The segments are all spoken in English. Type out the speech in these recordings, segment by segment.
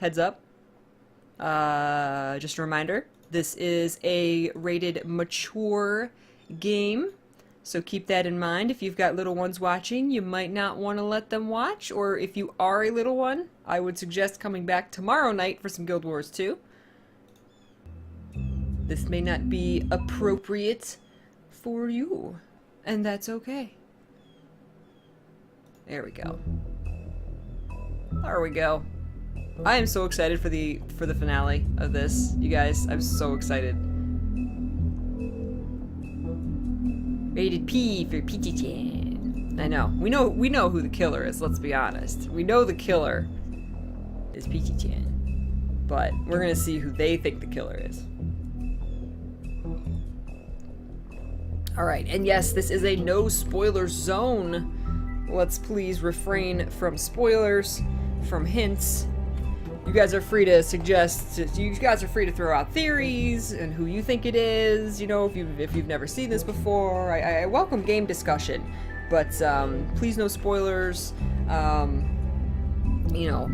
heads up. Just a reminder, this is a rated mature game, so keep that in mind. If you've got little ones watching, you might not want to let them watch, or if you are a little one, I would suggest coming back tomorrow night for some Guild Wars 2. This may not be appropriate for you, and that's okay. There we go. There we go. I am so excited for the finale of this, you guys. I'm so excited. Rated P for Peachy-chan. I know. We know who the killer is, let's be honest. We know the killer is Peachy-chan. But we're gonna see who they think the killer is. Alright, and yes, this is a no spoiler zone. Let's please refrain from spoilers, from hints. You guys are free to suggest, you guys are free to throw out theories and who you think it is, you know, if you've never seen this before. I welcome game discussion, but please no spoilers, you know,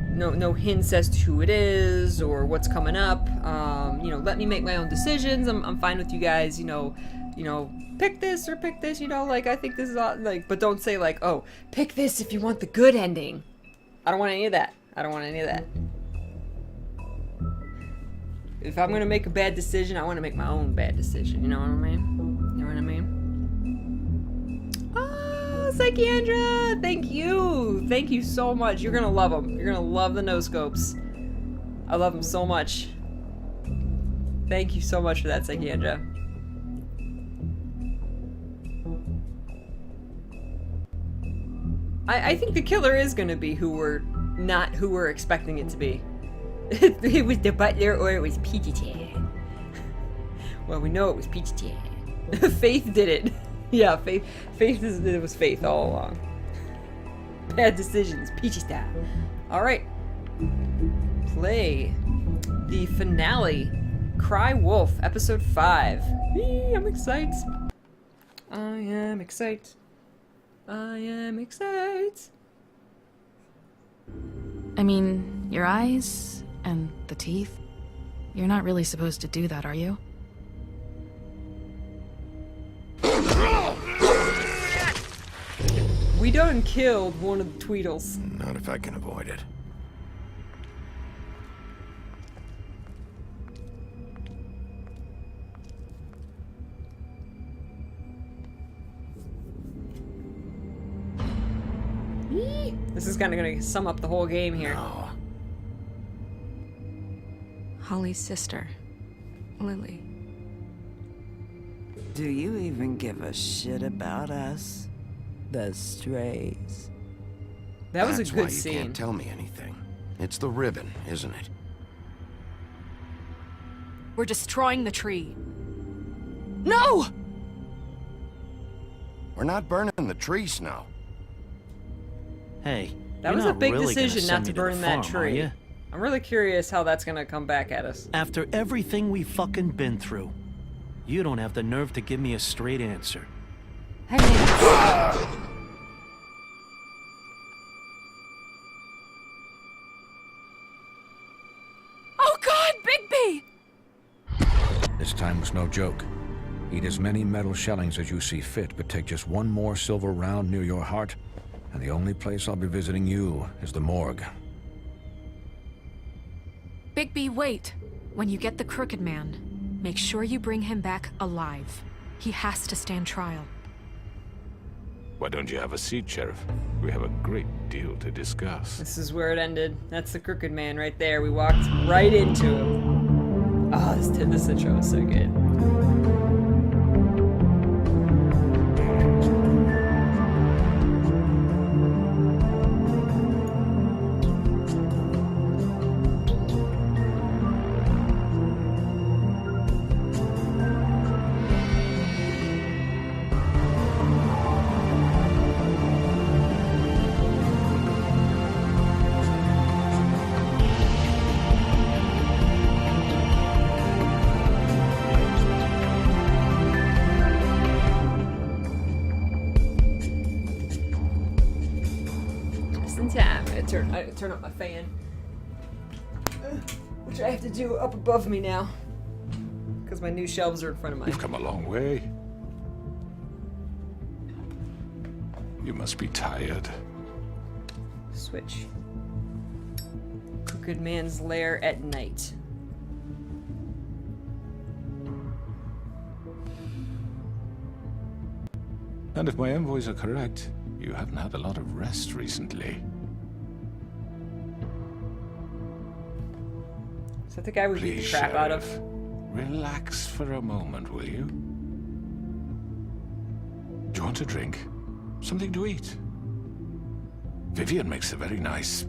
no hints as to who it is or what's coming up. You know, let me make my own decisions. I'm fine with you guys, you know, pick this or pick this, you know, like, I think this is, like, but don't say, like, oh, pick this if you want the good ending. I don't want any of that. I don't want any of that. If I'm gonna make a bad decision, I want to make my own bad decision. You know what I mean? You know what I mean? Oh, Psychiandra! Thank you! Thank you so much. You're gonna love them. You're gonna love the no-scopes. I love them so much. Thank you so much for that, Psychiandra. I think the killer is gonna be who we're expecting it to be. It was the butler or it was Peachy-chan. Well, we know it was Peachy-chan. Faith did it. Yeah, Faith it was Faith all along. Bad decisions, Peachy style. Alright. Play the finale. Cry Wolf, episode 5. I'm excited. I am excited. I am excited. I mean, your eyes and the teeth. You're not really supposed to do that, are you? We done killed one of the Tweedles. Not if I can avoid it. This is kind of going to sum up the whole game here. No. Holly's sister, Lily. Do you even give a shit about us? The strays. That was a That's good why you scene. can't tell me anything. It's the ribbon, isn't it? We're destroying the tree. No! We're not burning the tree, Snow. Hey, That was a big decision not to burn that tree. I'm really curious how that's gonna come back at us. After everything we fucking been through, you don't have the nerve to give me a straight answer. I mean, oh God, Bigby! This time was no joke. Eat as many metal shellings as you see fit, but take just one more silver round near your heart, and the only place I'll be visiting you is the morgue. Bigby, wait. When you get the Crooked Man, make sure you bring him back alive. He has to stand trial. Why don't you have a seat, Sheriff? We have a great deal to discuss. This is where it ended. That's the Crooked Man right there. We walked right into him. Oh, this intro is so good. Just in time. I turn up my fan. Which I have to do up above me now. Because my new shelves are in front of You've mine. come a long way. You must be tired. Switch. Crooked Man's Lair at night. And if my envoys are correct, you haven't had a lot of rest recently. Is that the guy we beat the Please, crap out of? Sheriff, relax for a moment, will you? Do you want a drink? Something to eat? Vivian makes a very nice,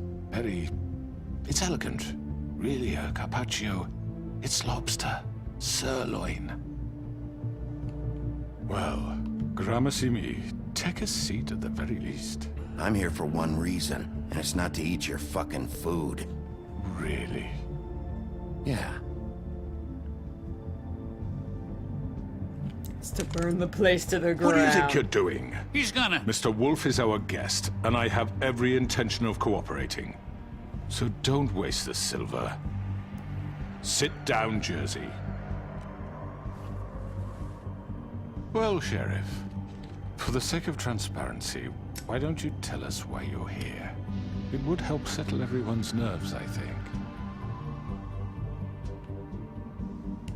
it's elegant. Really a carpaccio. It's lobster. Sirloin. Well, gramercy me. Take a seat at the very least. I'm here for one reason, and it's not to eat your fucking food. Really? Yeah. It's to burn the place to the ground. What do you think you're doing? He's gonna... Mr. Wolf is our guest, and I have every intention of cooperating. So don't waste the silver. Sit down, Jersey. Well, Sheriff, for the sake of transparency, why don't you tell us why you're here? It would help settle everyone's nerves, I think.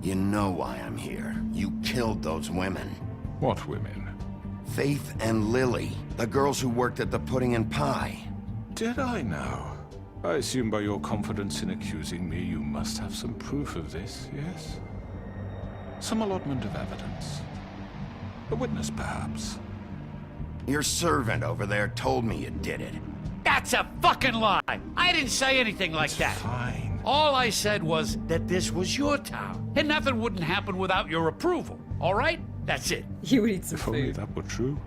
You know why I'm here. You killed those women. What women? Faith and Lily, the girls who worked at the Pudding and Pie. Did I now? I assume by your confidence in accusing me, you must have some proof of this, yes? Some allotment of evidence. A witness, perhaps. Your servant over there told me you did it. That's a fucking lie! I didn't say anything like that. Fine. All I said was that this was your town, and nothing wouldn't happen without your approval, all right? That's it. You would eat some If only food. that were true.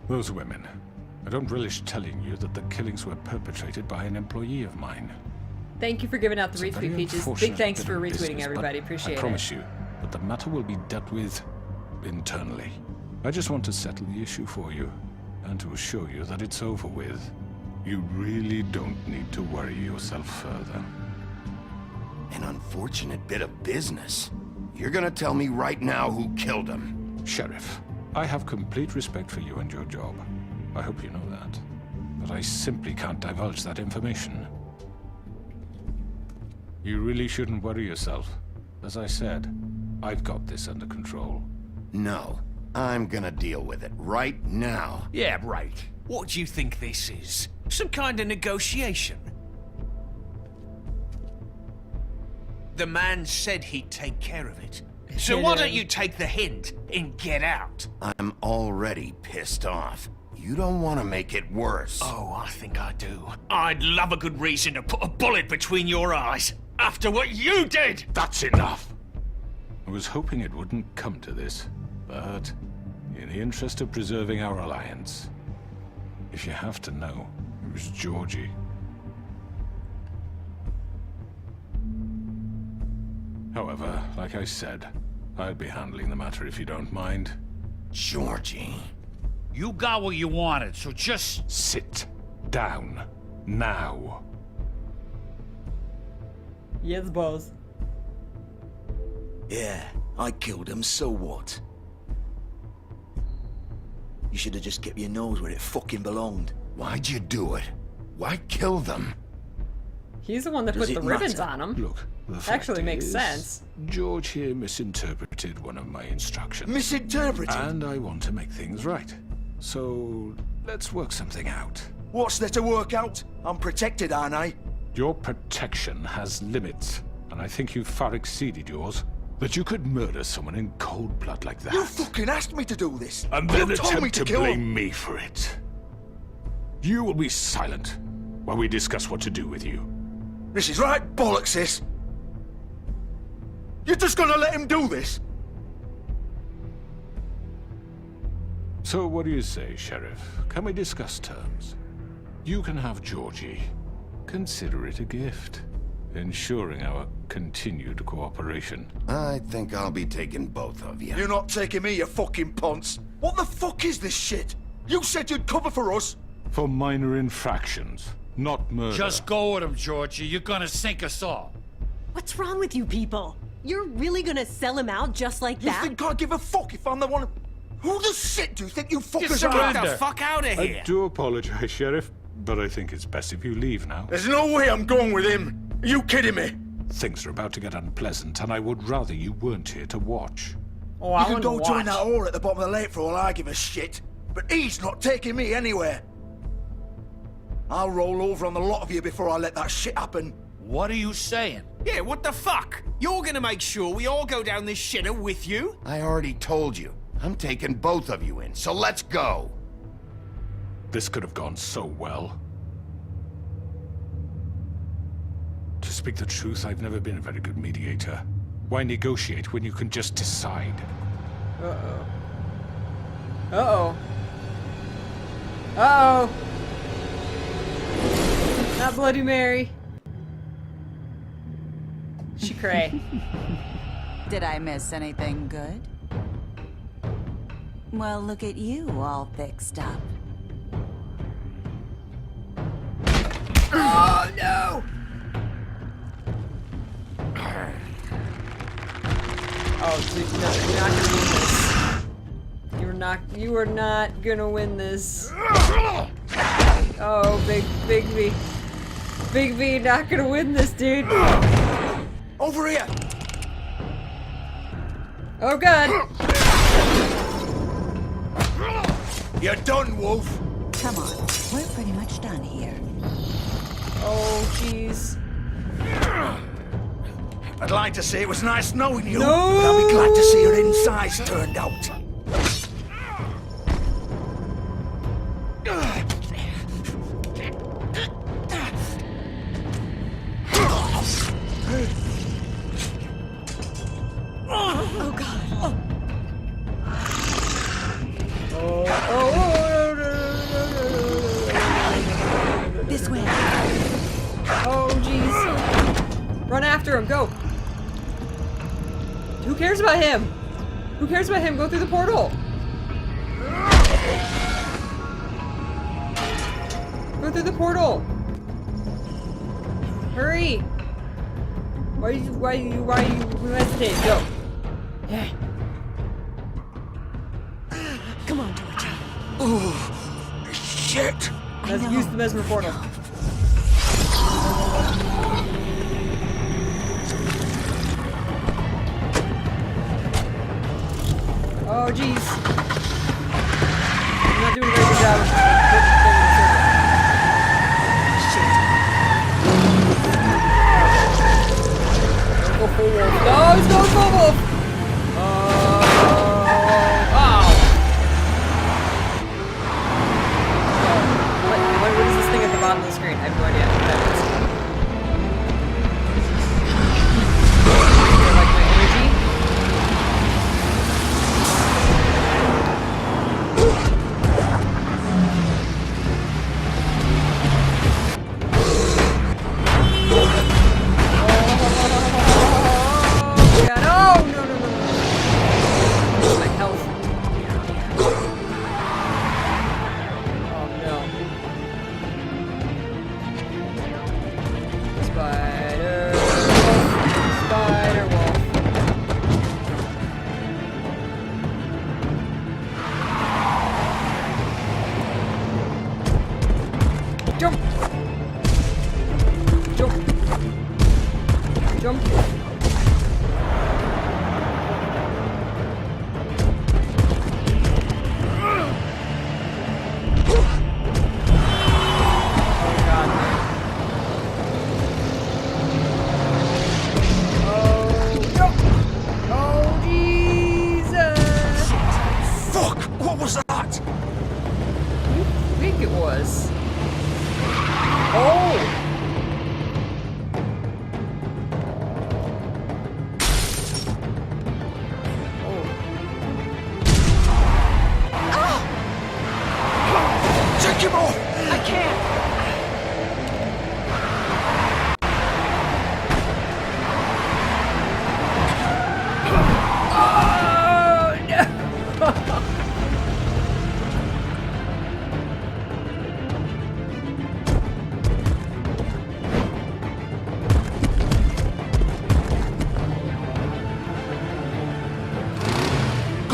Those women. I don't relish telling you that the killings were perpetrated by an employee of mine. Thank you for giving out the It's a very retweet, Peaches. Big unfortunate thanks bit for of retweeting, business, everybody. but Appreciate I promise it. you that the matter will be dealt with internally. I just want to settle the issue for you, and to assure you that it's over with. You really don't need to worry yourself further. An unfortunate bit of business. You're gonna tell me right now who killed him. Sheriff, I have complete respect for you and your job. I hope you know that. But I simply can't divulge that information. You really shouldn't worry yourself. As I said, I've got this under control. No, I'm gonna deal with it right now. Yeah, right. What do you think this is? Some kind of negotiation? The man said he'd take care of it. So why don't you take the hint and get out? I'm already pissed off. You don't want to make it worse. Oh, I think I do. I'd love a good reason to put a bullet between your eyes after what you did! That's enough! I was hoping it wouldn't come to this, but in the interest of preserving our alliance, if you have to know, it was Georgie. However, like I said, I'll be handling the matter if you don't mind. Georgie. You got what you wanted, so just... Sit down. Now. Yes, boss. Yeah, I killed him, so what? You should have just kept your nose where it fucking belonged. Why'd you do it? Why kill them? He's the one that Does put it the ribbons matter? on him. Look, the fact Actually makes is, sense. George here misinterpreted one of my instructions. Misinterpreted? And I want to make things right. So, let's work something out. What's there to work out? I'm protected, aren't I? Your protection has limits, and I think you've far exceeded yours. That you could murder someone in cold blood like that. You fucking asked me to do this! And You then told me attempt to to kill blame him! me for it. You will be silent while we discuss what to do with you. This is right bollocks, sis! You're just gonna let him do this? So what do you say, Sheriff? Can we discuss terms? You can have Georgie. Consider it a gift, ensuring our continued cooperation. I think I'll be taking both of you. You're not taking me, you fucking ponce! What the fuck is this shit? You said you'd cover for us! For minor infractions. not murder. Just go with him, Georgie. You're gonna sink us all. What's wrong with you people? You're really gonna sell him out just like that? You think I give a fuck if I'm the one? Who the shit do you think you fuckers are? Get the fuck out of here! I do apologize, Sheriff, but I think it's best if you leave now. There's no way I'm going with him. Are you kidding me? Things are about to get unpleasant, and I would rather you weren't here to watch. Oh, You I can want go to join watch. that whore at the bottom of the lake for all I give a shit. But he's not taking me anywhere. I'll roll over on the lot of you before I let that shit happen. What are you saying? Yeah, what the fuck? You're gonna make sure we all go down this shitter with you? I already told you. I'm taking both of you in, so let's go. This could have gone so well. To speak the truth, I've never been a very good mediator. Why negotiate when you can just decide? Uh-oh. Uh-oh. Uh-oh. Not Bloody Mary. She cray. Did I miss anything good? Well, look at you all fixed up. Oh no! Oh, dude, no, you're not gonna win this. You are not gonna win this. Oh, Big V. Big V not gonna win this, dude. Over here! Oh god. You're done, Wolf. Come on, we're pretty much done here. Oh, jeez. I'd like to say it was nice knowing you, No! but I'll be glad to see your insides turned out. Oh god. This way. Oh, jeez. Run after him, go. Who cares about him? Who cares about him? Go through the portal. Go through the portal. Hurry. Why are you hesitating? Go. Yeah. Come on, Georgie. Oh, shit! Let's use the mesmer portal. Oh, jeez. I'm not doing a very good job of go full wolf. No, he's going full wolf! Oh. What is this thing at the bottom of the screen? I have no idea what that is. Is it like my energy?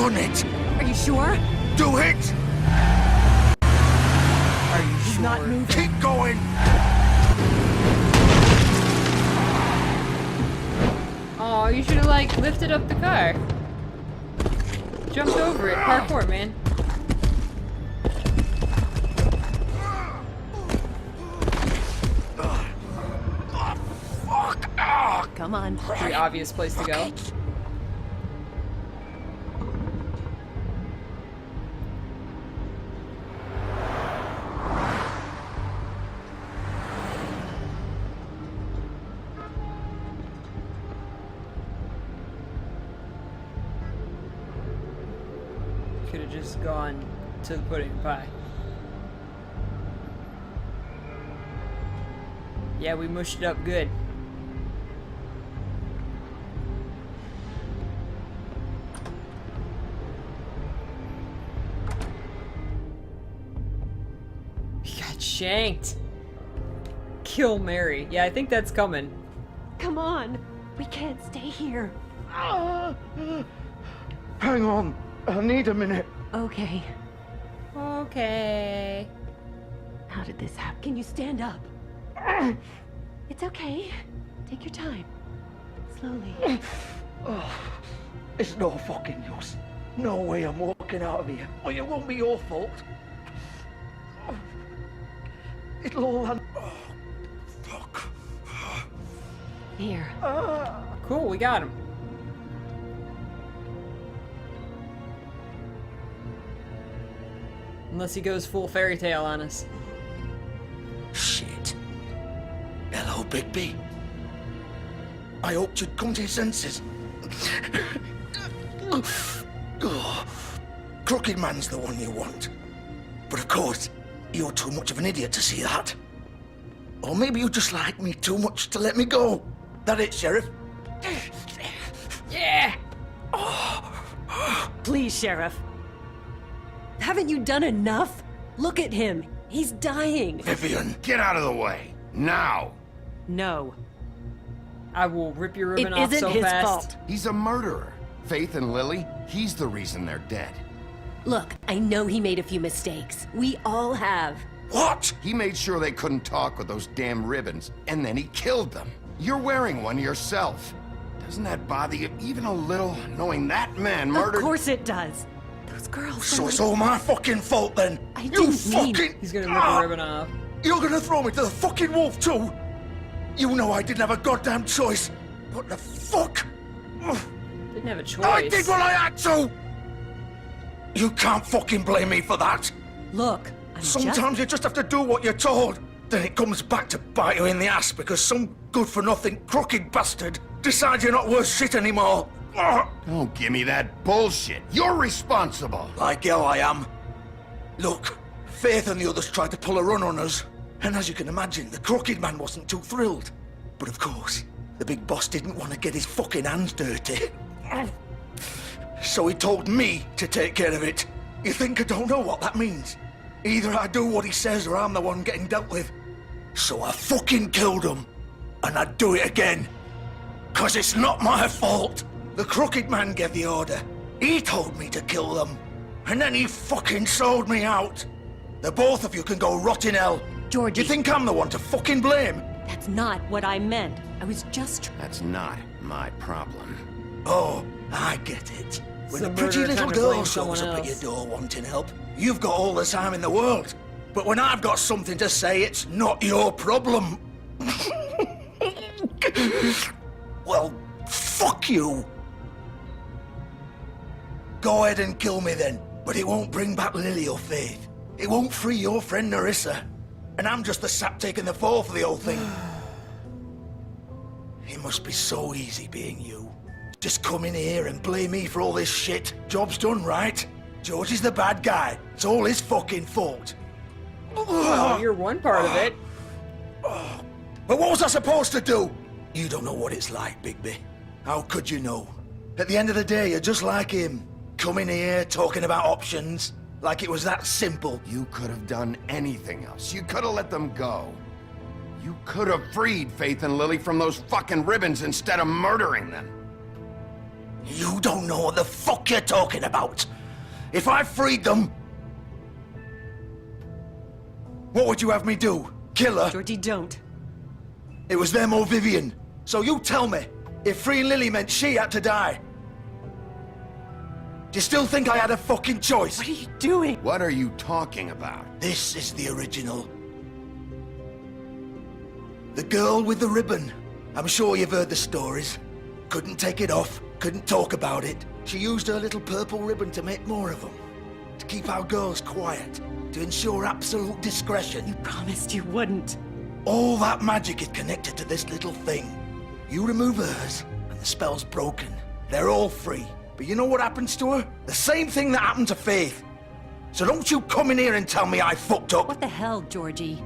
done it. Are you sure? Do it. Are you He's sure? not moving. Keep going. Oh, you should have like lifted up the car. Jumped over it. Parkour, man. Come on. Pretty obvious place to go. Could have just gone to the pudding pie. Yeah, we mushed it up good. He got shanked. Kill Mary. Yeah, I think that's coming. Come on. We can't stay here. Hang on. I need a minute. Okay. Okay. How did this happen? Can you stand up? It's okay. Take your time. Slowly. It's no fucking use. No way I'm walking out of here. Well, it won't be your fault. It'll all end. Oh, fuck. Here. Cool, we got him. Unless he goes full fairy tale on us. Shit. Hello, Bigby. I hoped you'd come to your senses. Oh, Crooked Man's the one you want. But of course, you're too much of an idiot to see that. Or maybe you just like me too much to let me go. That it, Sheriff? Yeah! Please, Sheriff. Haven't you done enough? Look at him. He's dying. Vivian, get out of the way. Now. No. I will rip your ribbon It off isn't so his fast. fault. He's a murderer. Faith and Lily, he's the reason they're dead. Look, I know he made a few mistakes. We all have. What? He made sure they couldn't talk with those damn ribbons, and then he killed them. You're wearing one yourself. Doesn't that bother you even a little, knowing that man murdered... Of course it does. Those girls... So it's all my fucking fault then? I You didn't mean... fucking... He's gonna rip a ribbon off. You're gonna throw me to the fucking wolf too? You know I didn't have a goddamn choice. What the fuck? Didn't have a choice. I did what I had to! You can't fucking blame me for that. Look, I'm Sometimes you just have to do what you're told. Then it comes back to bite you in the ass because some good-for-nothing crooked bastard decides you're not worth shit anymore. Don't give me that bullshit. You're responsible. Like hell I am. Look, Faith and the others tried to pull a run on us. And as you can imagine, the Crooked Man wasn't too thrilled. But of course, the big boss didn't want to get his fucking hands dirty. So he told me to take care of it. You think I don't know what that means? Either I do what he says or I'm the one getting dealt with. So I fucking killed him. And I'd do it again. 'Cause it's not my fault. The Crooked Man gave the order. He told me to kill them. And then he fucking sold me out. The both of you can go rot in hell. Georgie. You think I'm the one to fucking blame? That's not what I meant. I was just... That's not my problem. Oh, I get it. When It's a a pretty murderer little trying to girl blame shows someone up at your else. door wanting help, you've got all the time in the world. But when I've got something to say, it's not your problem. Well, fuck you. Go ahead and kill me then, but it won't bring back Lily or Faith. It won't free your friend Narissa. And I'm just the sap taking the fall for the whole thing. It must be so easy being you. Just come in here and blame me for all this shit. Job's done, right? George is the bad guy. It's all his fucking fault. Well, you're one part of it. But what was I supposed to do? You don't know what it's like, Bigby. How could you know? At the end of the day, you're just like him. Coming here, talking about options. Like it was that simple. You could have done anything else. You could have let them go. You could have freed Faith and Lily from those fucking ribbons instead of murdering them. You don't know what the fuck you're talking about. If I freed them... What would you have me do? Kill her? Georgie, don't. It was them or Vivian. So you tell me, if freeing Lily meant she had to die, do you still think I had a fucking choice? What are you doing? What are you talking about? This is the original. The girl with the ribbon. I'm sure you've heard the stories. Couldn't take it off, couldn't talk about it. She used her little purple ribbon to make more of them. To keep our girls quiet. To ensure absolute discretion. You promised you wouldn't. All that magic is connected to this little thing. You remove hers, and the spell's broken. They're all free. But you know what happens to her? The same thing that happened to Faith. So don't you come in here and tell me I fucked up. What the hell, Georgie?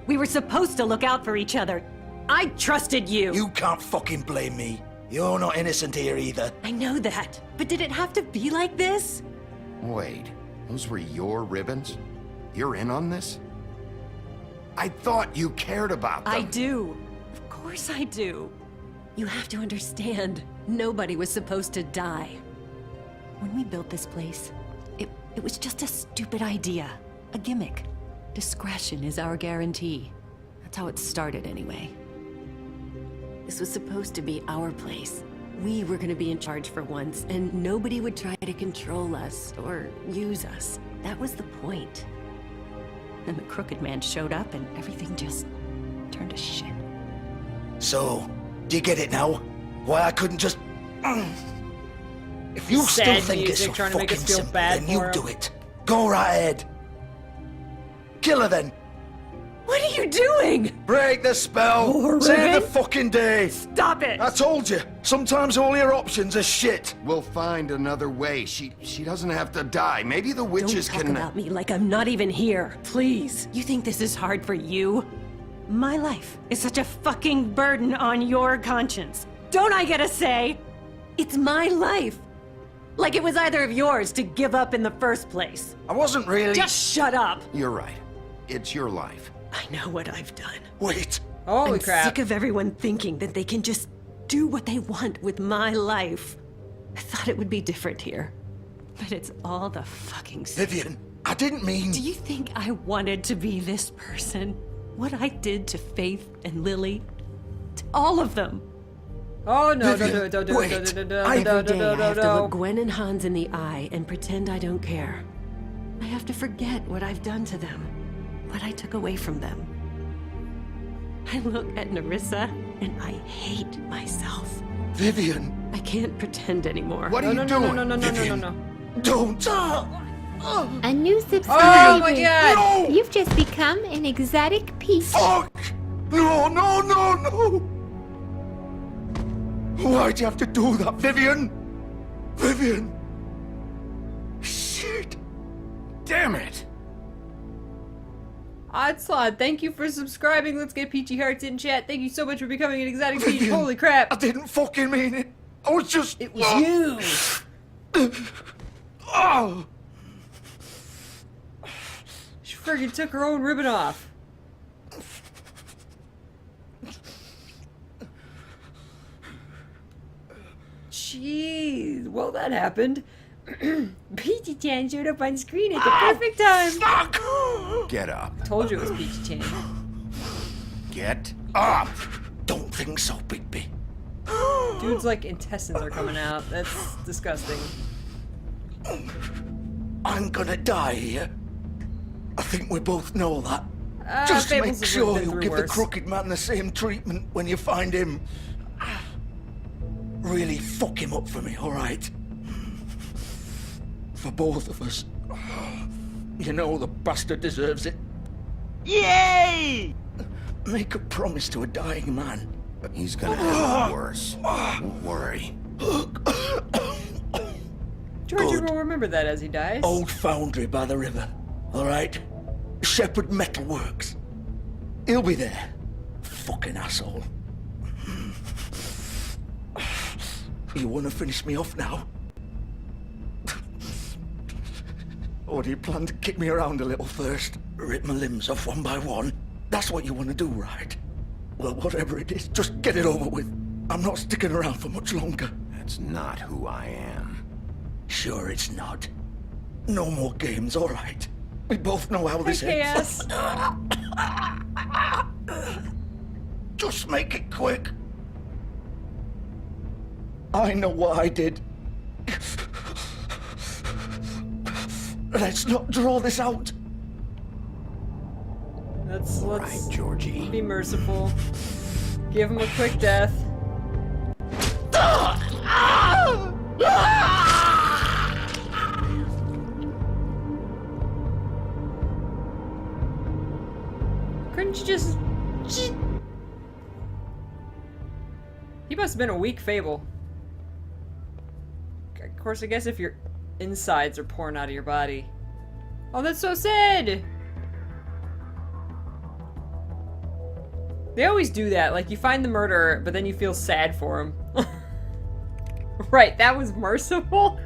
We were supposed to look out for each other. I trusted you. You can't fucking blame me. You're not innocent here either. I know that. But did it have to be like this? Wait, those were your ribbons? You're in on this? I thought you cared about them. I do. Of course I do. You have to understand, nobody was supposed to die. When we built this place, it was just a stupid idea. A gimmick. Discretion is our guarantee. That's how it started anyway. This was supposed to be our place. We were gonna be in charge for once, and nobody would try to control us or use us. That was the point. Then the Crooked Man showed up and everything just turned to shit. So, do you get it now? Why I couldn't just... If you still Sad think it's so music, trying to make fucking us feel simple, bad then you for him. do it. Go right ahead. Kill her then. What are you doing? Break the spell. More Save the ribbon? fucking day. Stop it! I told you. Sometimes all your options are shit. We'll find another way. She doesn't have to die. Maybe the witches Don't talk can... about me like I'm not even here. Please. You think this is hard for you? My life is such a fucking burden on your conscience. Don't I get a say? It's my life. Like it was either of yours to give up in the first place. I wasn't really... Just shut up. You're right. It's your life. I know what I've done. Wait. Holy I'm crap. sick of everyone thinking that they can just do what they want with my life. I thought it would be different here. But it's all the fucking same. Vivian, I didn't mean... Do you think I wanted to be this person? What I did to Faith and Lily? To all of them. Oh no, Vivian, don't wait. Every day I have to no. look Gwen and Hans in the eye and pretend I don't care. I have to forget what I've done to them. What I took away from them. I look at Nerissa and I hate myself. Vivian. I can't pretend anymore. What are you doing? No. Vivian. Don't. A new subscriber. Oh my god! You've just become an exotic peach. Fuck! No. Why'd you have to do that, Vivian? Vivian. Shit. Damn it! Oddslot, thank you for subscribing. Let's get Peachy Hearts in chat. Thank you so much for becoming an exotic peach. Vivian, Holy crap! I didn't fucking mean it. I was just... It was you! Oh! She friggin' took her own ribbon off. Jeez, well that happened. Peachy Chan showed up on screen at the perfect time. Fuck! Get up. Told you it was Peachy Chan. Get up! Don't think so, Bigby. Dude's like intestines are coming out. That's disgusting. I'm gonna die here. I think we both know that. Just Fables make have sure been you through give the worse. Crooked Man the same treatment when you find him. Really fuck him up for me, alright? For both of us. You know the bastard deserves it. Yay! Make a promise to a dying man. He's gonna have it worse. Don't worry. Georgie Good. will remember that as he dies. Old foundry by the river, alright? Shepherd Metalworks. He'll be there. Fucking asshole. You wanna finish me off now? Or do you plan to kick me around a little first? Rip my limbs off one by one? That's what you wanna do, right? Well, whatever it is, just get it over with. I'm not sticking around for much longer. That's not who I am. Sure it's not. No more games, all right? We both know how this ends. Just make it quick. I know what I did. Let's not draw this out. Let's right, Georgie. Be merciful. Give him a quick death. Couldn't you just... He must have been a weak Fable. Of course, I guess if your insides are pouring out of your body. Oh, that's so sad! They always do that. Like, you find the murderer, but then you feel sad for him. Right, that was merciful?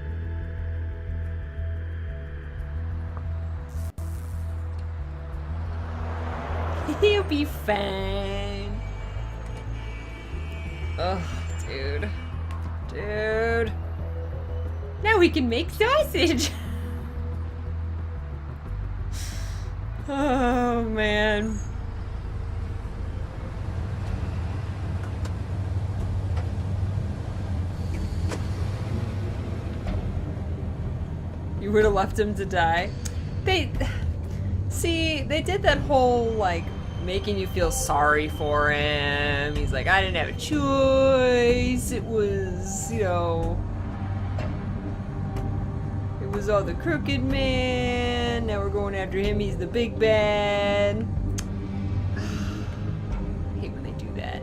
He'll be fine. Ugh, dude. Dude. Now we can make sausage! Oh, man. You would have left him to die. They did that whole, like, making you feel sorry for him. He's like, I didn't have a choice. It was, you know, it was all the crooked man. Now we're going after him. He's the big bad. I hate when they do that.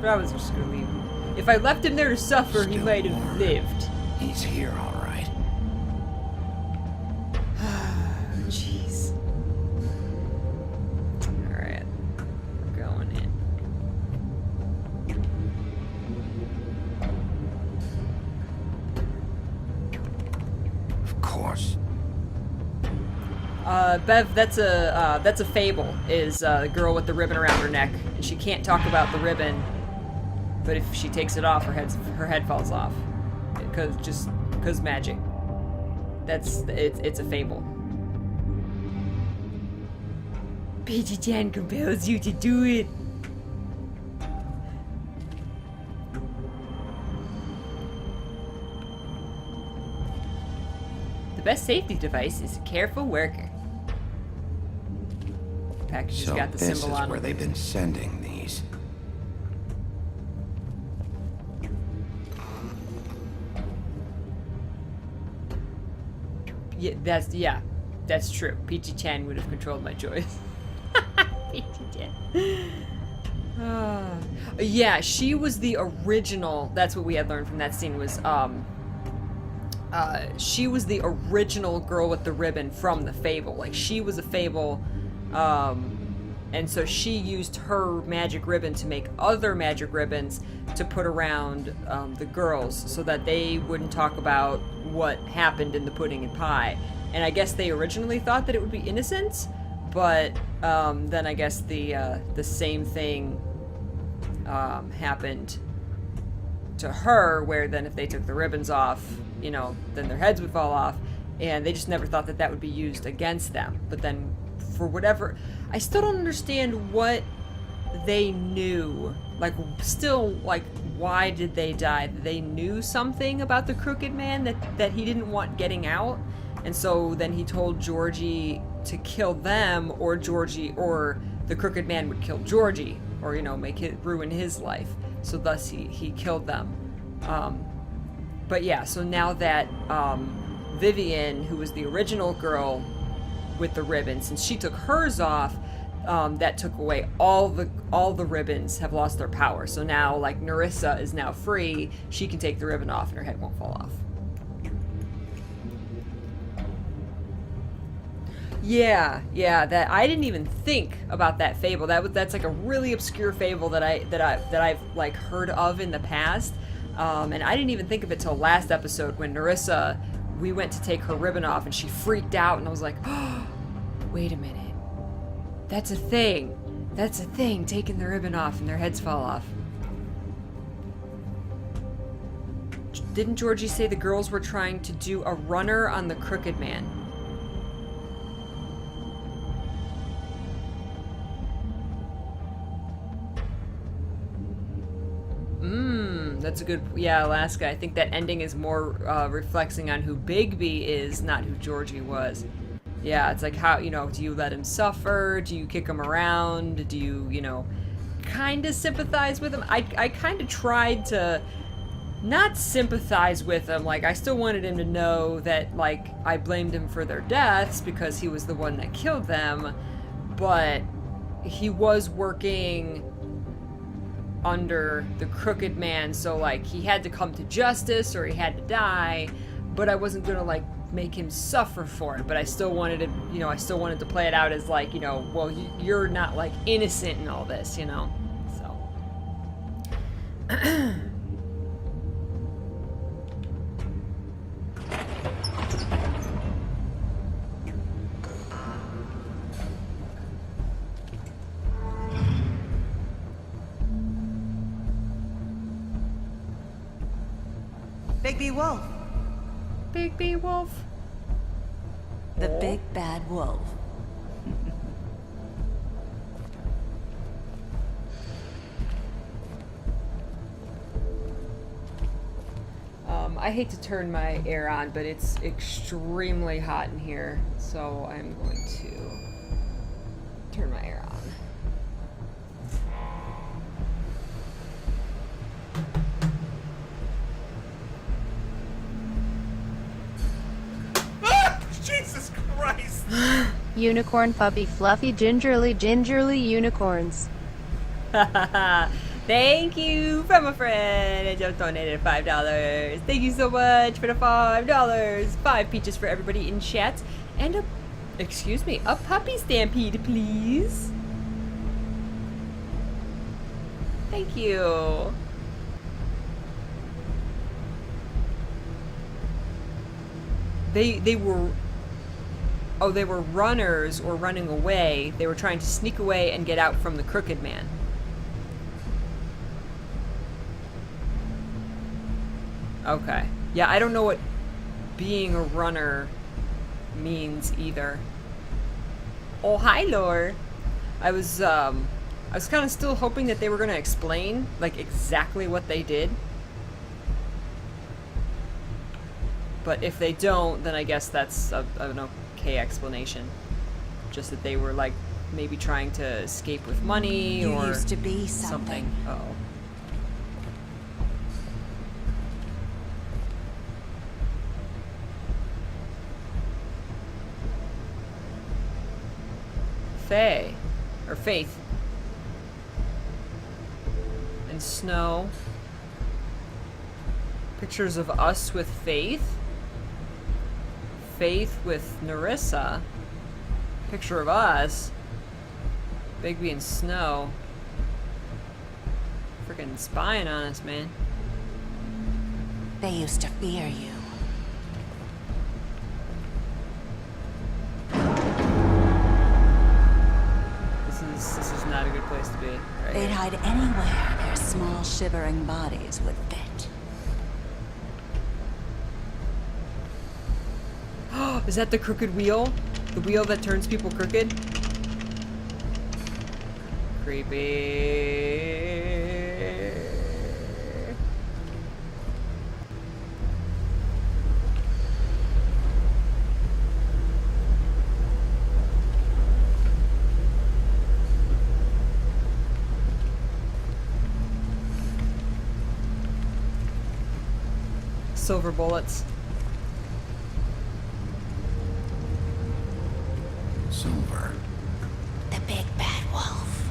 But I was just gonna leave. If I left him there to suffer, he might have lived. He's here, all right. Jeez. Alright. We're going in. Of course. Bev, that's a fable, is the girl with the ribbon around her neck. And she can't talk about the ribbon, but if she takes it off, her head falls off. Cause magic. It's a fable. Peachy-chan compels you to do it. The best safety device is a careful worker. The package has got the symbol on it. So this is where they've been sending these. Yeah, that's true. Peachy-chan would have controlled my choice. Peachy-chan. Yeah, she was the original. That's what we had learned from that scene was, she was the original girl with the ribbon from the fable. Like, she was a fable, and so she used her magic ribbon to make other magic ribbons to put around the girls so that they wouldn't talk about what happened in the pudding and pie. And I guess they originally thought that it would be innocent, but then I guess the same thing happened to her, where then if they took the ribbons off, you know, then their heads would fall off, and they just never thought that that would be used against them. But then for whatever, I still don't understand what they knew. Like, still, like, why did they die? They knew something about the crooked man that he didn't want getting out, and so then he told Georgie to kill them, or the crooked man would kill Georgie, or, you know, ruin his life. So thus he killed them. But yeah, so now that Vivian, who was the original girl with the ribbon, since she took hers off, that took away all the ribbons have lost their power. So now, like, Nerissa is now free. She can take the ribbon off and her head won't fall off. Yeah, that I didn't even think about that fable. That's like a really obscure fable that I've like heard of in the past. And I didn't even think of it till last episode when Nerissa, we went to take her ribbon off and she freaked out, and I was like, oh, wait a minute. That's a thing. That's a thing, taking the ribbon off and their heads fall off. Didn't Georgie say the girls were trying to do a runner on the Crooked Man? That's a good... Yeah, Alaska. I think that ending is more reflecting on who Bigby is, not who Georgie was. Yeah, it's like how, you know, do you let him suffer? Do you kick him around? Do you, you know, kind of sympathize with him? I kind of tried to not sympathize with him. Like, I still wanted him to know that, like, I blamed him for their deaths because he was the one that killed them. But he was working under the Crooked Man, so like he had to come to justice or he had to die, but I wasn't gonna like make him suffer for it. But I still wanted to, you know, I still wanted to play it out as like, you know, well, you're not like innocent in all this, you know. So Bigby Wolf. Bigby Wolf. The big bad wolf. I hate to turn my air on, but it's extremely hot in here, so I'm going to turn my air on. Jesus Christ! Unicorn puppy fluffy gingerly unicorns. Thank you from a friend. I just donated $5. Thank you so much for the $5. 5 peaches for everybody in chat. And a puppy stampede, please. Thank you. They were... Oh, they were runners or running away. They were trying to sneak away and get out from the Crooked Man. Okay. Yeah, I don't know what being a runner means either. Oh, hi, Lore. I was kind of still hoping that they were going to explain, like, exactly what they did. But if they don't, then I guess that's an okay explanation. Just that they were, like, maybe trying to escape with money You or used to be something. Uh-oh. Faye. Or Faith. And Snow. Pictures of us with Faith. Faith with Narissa. Picture of us. Bigby and Snow. Freaking spying on us, man. They used to fear you. This is not a good place to be. Right They'd here. hide anywhere their small shivering bodies would fit. Is that the crooked wheel? The wheel that turns people crooked? Creepy. Silver bullets. Silver. The big bad wolf.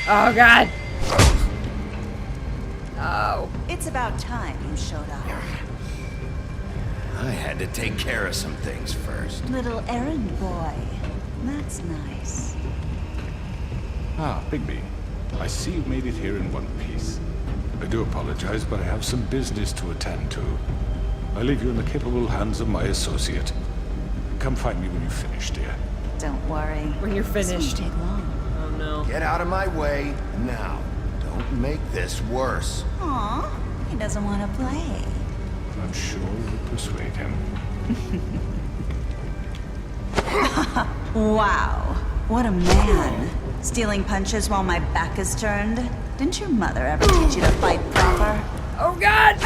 Oh god! Oh. It's about time you showed up. I had to take care of some things first. Little errand boy. That's nice. Ah, Bigby. I see you made it here in one piece. I do apologize, but I have some business to attend to. I leave you in the capable hands of my associate. Come find me when you finish, dear. Don't worry. When you're This finished. won't take long. Oh no. Get out of my way now. Don't make this worse. Aw, he doesn't want to play. I'm sure we'll persuade him. Wow, what a man. Stealing punches while my back is turned? Didn't your mother ever teach you to fight proper? Oh god!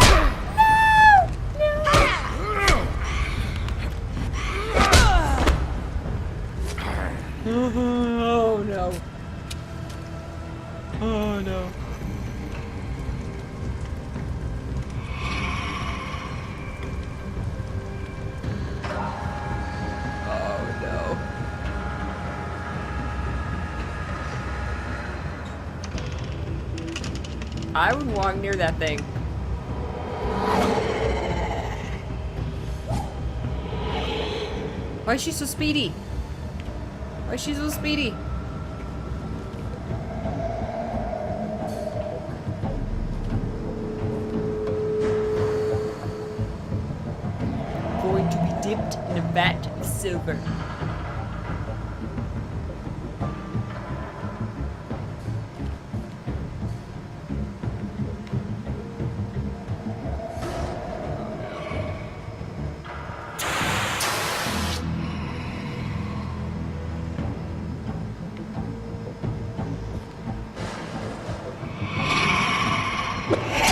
No! Oh no. Oh no. Oh no. I would walk near that thing. Why is she so speedy? Why is she so speedy? Going to be dipped in a vat of silver.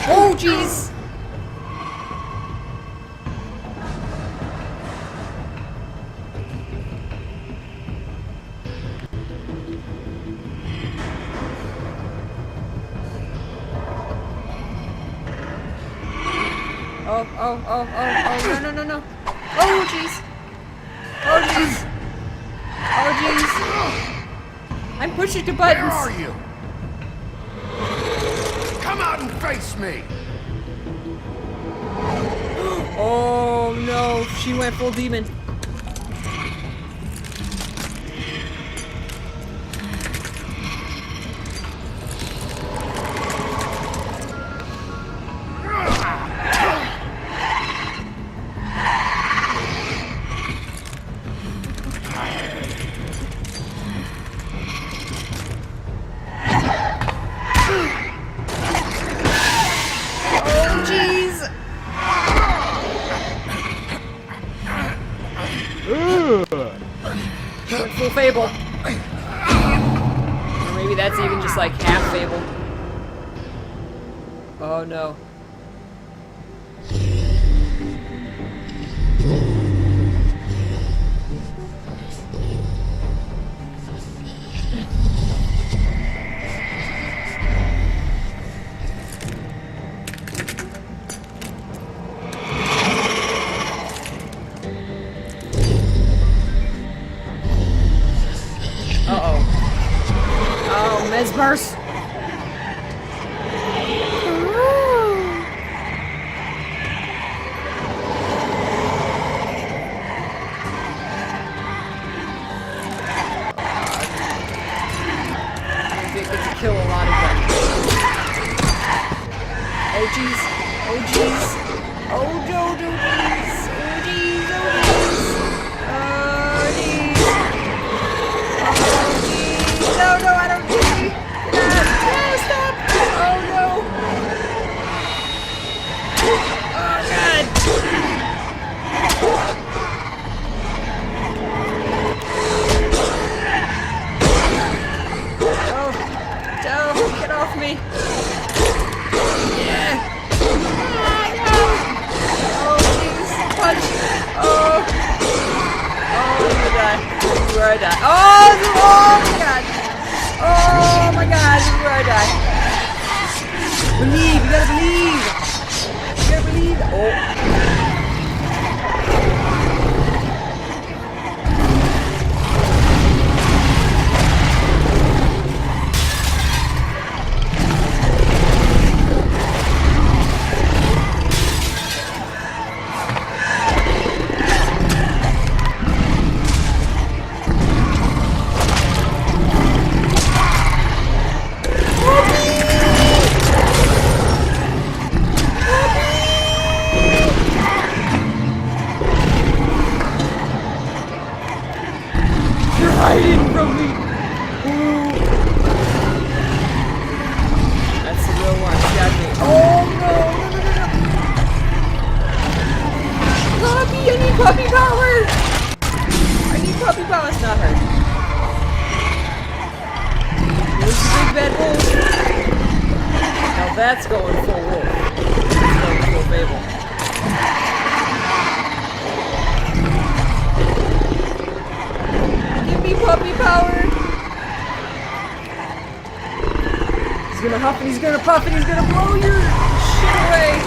Oh, jeez! Oh, no, no, no, no. Oh, jeez. Oh, jeez. Oh, jeez. I'm pushing the buttons. Where are you? Come out and face me! Oh, no. She went full demon. Oh, jeez. Went full Fable. Or maybe that's even just like half Fable. Oh no. Oh, Mesmers. I think it's to kill a lot of them. Oh jeez. Oh jeez. Oh no, no, jeez. Oh jeez. Oh jeez. Oh jeez. No, no, I don't need. No, stop. Oh no. Oh god. Oh, get off me. Yeah. Oh, jeez. Punch. Oh. Oh, I'm gonna die. This is where I die. Oh my god. Oh my god, this is where I die. Believe, you gotta believe. You gotta believe. Oh. hiding from me. Ooh. That's the real one. She got me. Oh no! Puppy! I need puppy power! I need puppy power. It's not her. Here's the big bad wolf. Now that's going full wolf. That's going full Fable. Give me puppy power! He's gonna huff and he's gonna puff and he's gonna blow your shit away!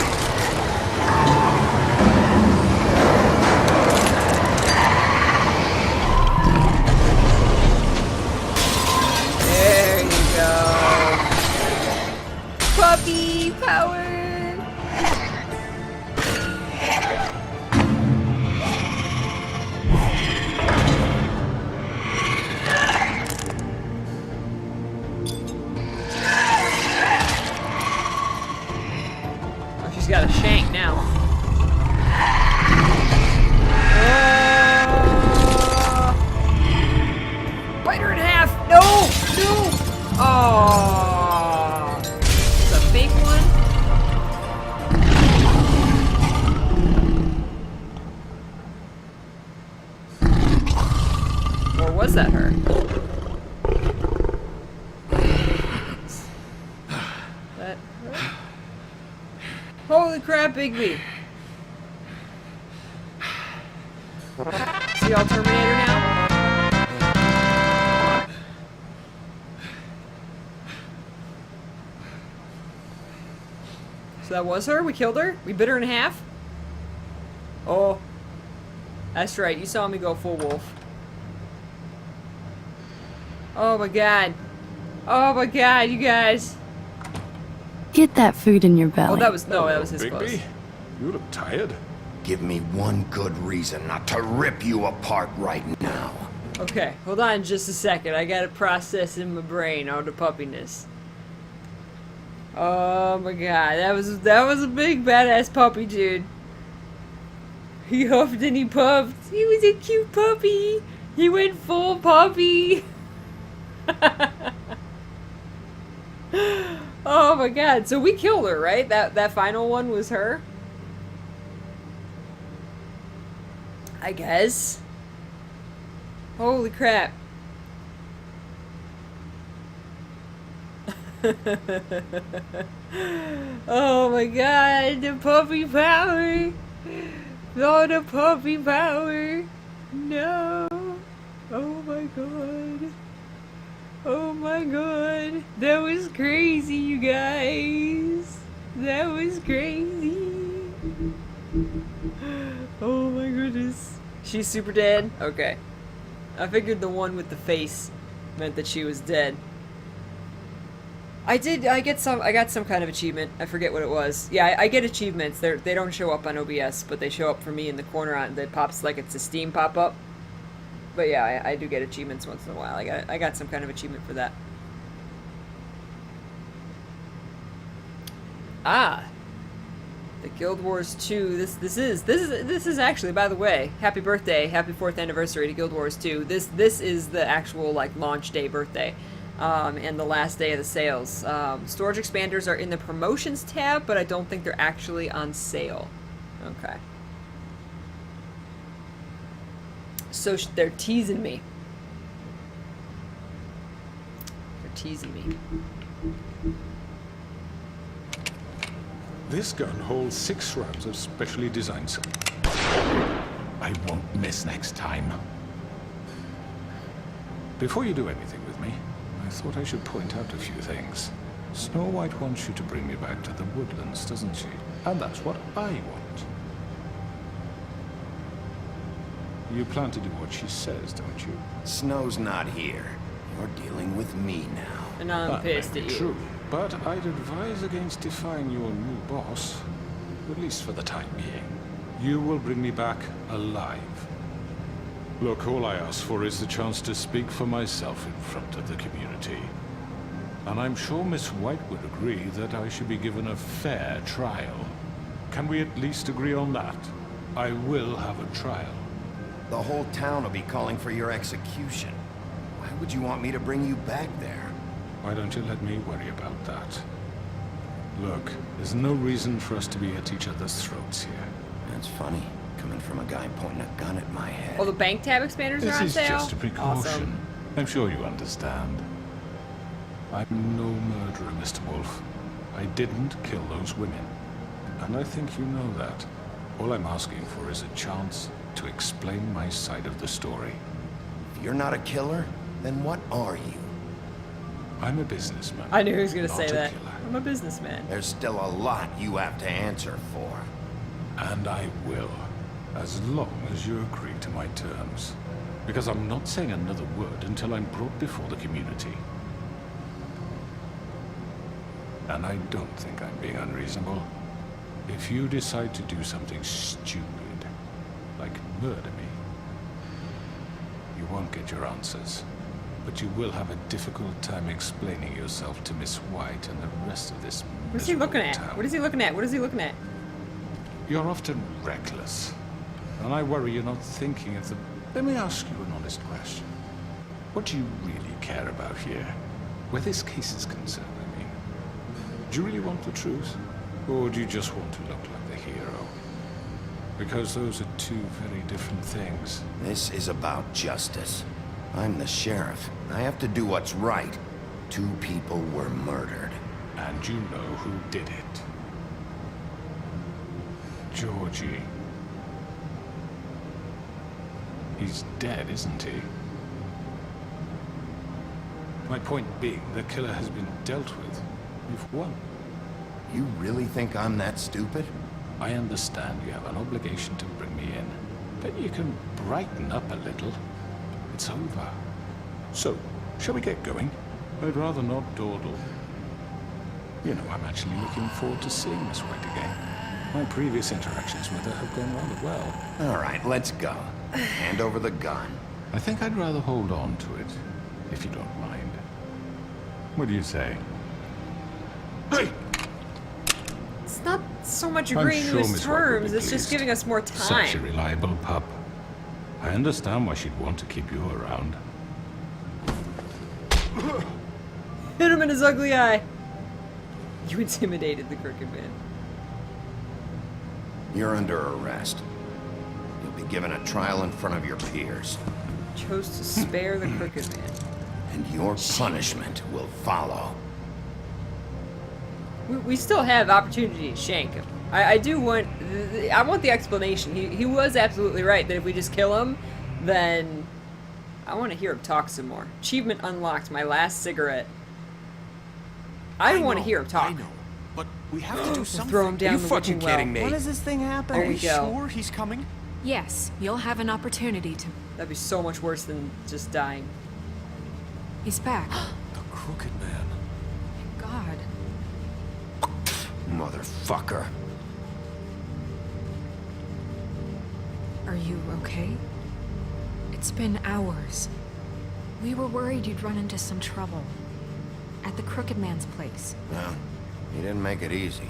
There you go. Puppy power! Oh, she's got a shank now. Bite her in half! No! No! Oh, it's a fake one? Or was that her? That her? Holy crap, Bigby! See all Terminator now? So that was her? We killed her? We bit her in half? Oh. That's right, you saw me go full wolf. Oh my god. Oh my god, you guys. Get that food in your belly. Oh, that was, no, that was his Bigby, clothes. you look tired. Give me one good reason not to rip you apart right now. Okay, hold on just a second. I gotta process in my brain all the puppiness. Oh my god, that was a big badass puppy, dude. He huffed and he puffed. He was a cute puppy. He went full puppy. Oh my god, so we killed her, right? That final one was her? I guess. Holy crap. Oh my god, the puppy power. Oh, the puppy power. No. Oh my god. Oh my god. That was crazy, you guys. That was crazy. Oh my goodness. She's super dead? Okay. I figured the one with the face meant that she was dead. I got some kind of achievement. I forget what it was. Yeah, I get achievements. They don't show up on OBS, but they show up for me in the corner on that pops like it's a Steam pop-up. But yeah, I do get achievements once in a while. I got some kind of achievement for that. Ah. The Guild Wars 2. This is actually, by the way, happy birthday, happy 4th anniversary to Guild Wars 2. This is the actual like launch day birthday. And the last day of the sales. Storage expanders are in the promotions tab, but I don't think they're actually on sale. Okay. So they're teasing me. They're teasing me. This gun holds 6 rounds of specially designed. I won't miss next time. Before you do anything with me, I thought I should point out a few things. Snow White wants you to bring me back to the woodlands, doesn't she? And that's what I want. You plan to do what she says, don't you? Snow's not here. You're dealing with me now. And I'm That pissed may at be you. true, but I'd advise against defying your new boss, at least for the time being. You will bring me back alive. Look, all I ask for is the chance to speak for myself in front of the community. And I'm sure Miss White would agree that I should be given a fair trial. Can we at least agree on that? I will have a trial. The whole town will be calling for your execution. Why would you want me to bring you back there? Why don't you let me worry about that? Look, there's no reason for us to be at each other's throats here. That's funny, coming from a guy pointing a gun at my head. Oh, the bank tab expanders are on This is sale? just a precaution. Awesome. I'm sure you understand. I'm no murderer, Mr. Wolf. I didn't kill those women. And I think you know that. All I'm asking for is a chance to explain my side of the story. If you're not a killer, then what are you? I'm a businessman. I knew he was going to not say a that. killer. I'm a businessman. There's still a lot you have to answer for. And I will, as long as you agree to my terms. Because I'm not saying another word until I'm brought before the community. And I don't think I'm being unreasonable. If you decide to do something stupid, like murder me, you won't get your answers. But you will have a difficult time explaining yourself to Miss White and the rest of this What is he looking at? town. What is he looking at? What is he looking at? You're often reckless. And I worry you're not thinking of the... Let me ask you an honest question. What do you really care about here? Where this case is concerned, I mean. Do you really want the truth? Or do you just want to look like the hero? Because those are two very different things. This is about justice. I'm the sheriff. I have to do what's right. 2 people were murdered. And you know who did it. Georgie. He's dead, isn't he? My point being, the killer has been dealt with. You've won. You really think I'm that stupid? I understand you have an obligation to bring me in, but you can brighten up a little. It's over. So, shall we get going? I'd rather not dawdle. You know, I'm actually looking forward to seeing Miss White again. My previous interactions with her have gone rather well. All right, let's go. Hand over the gun. I think I'd rather hold on to it, if you don't mind. What do you say? Hey! It's not so much I'm agreeing sure to his Miss White will be terms, it's just pleased. giving us more time. Such a reliable pup. I understand why she'd want to keep you around. Hit him in his ugly eye. You intimidated the crooked man. You're under arrest. You'll be given a trial in front of your peers. Chose to spare the crooked man. And your punishment will follow. We still have opportunity to shank him. I do want... I want the explanation. He was absolutely right that if we just kill him, then... I want to hear him talk some more. Achievement unlocked. My last cigarette. I want to hear him talk. I know, but we have to do something. Throw him down Are you the fucking witching well. kidding me? When does this thing happen? There we go. Sure he's coming? Yes, you'll have an opportunity to... That'd be so much worse than just dying. He's back. The crooked man. God. Motherfucker. Are you okay? It's been hours. We were worried you'd run into some trouble. At the crooked man's place. Well, he didn't make it easy.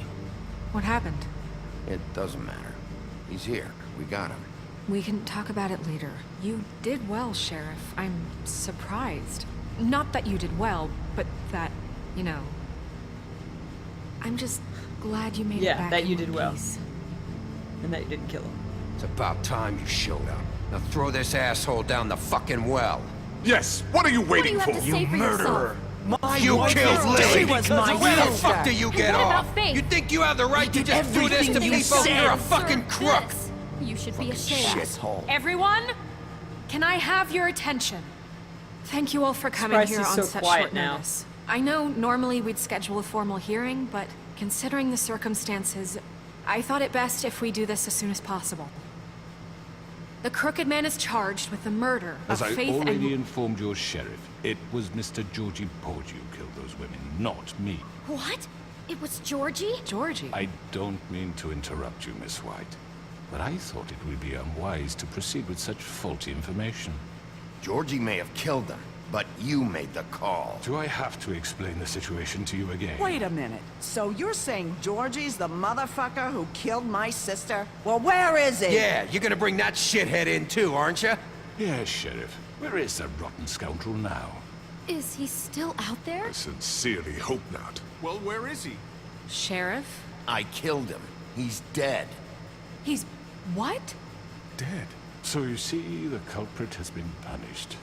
What happened? It doesn't matter. He's here. We got him. We can talk about it later. You did well, Sheriff. I'm surprised. Not that you did well, but that, you know... I'm just glad you made it back that in you one did well. piece. And that you didn't kill him. It's about time you showed up. Now throw this asshole down the fucking well. Yes, what are you waiting What do you have to say for murderer! My You wife killed is Lily! dead because of Where the you. fuck do you get what about off? Faith? You think you have the right to did just do this to everything you people? said. You're a fucking crook! This. You should be ashamed. Shithole. Everyone, can I have your attention? Thank you all for coming Surprised here he's on so such quiet short now. notice. I know normally we'd schedule a formal hearing, but considering the circumstances, I thought it best if we do this as soon as possible. The crooked man is charged with the murder As of I Faith already and... informed your sheriff, it was Mr. Georgie Porgy who killed those women, not me. What? It was Georgie? Georgie? I don't mean to interrupt you, Miss White, but I thought it would be unwise to proceed with such faulty information. Georgie may have killed them, but you made the call. Do I have to explain the situation to you again? Wait a minute. So you're saying Georgie's the motherfucker who killed my sister? Well, where is he? Yeah, you're gonna bring that shithead in too, aren't you? Yes, Sheriff. Where is that rotten scoundrel now? Is he still out there? I sincerely hope not. Well, where is he? Sheriff? I killed him. He's dead. He's... what? Dead. So you see, the culprit has been punished.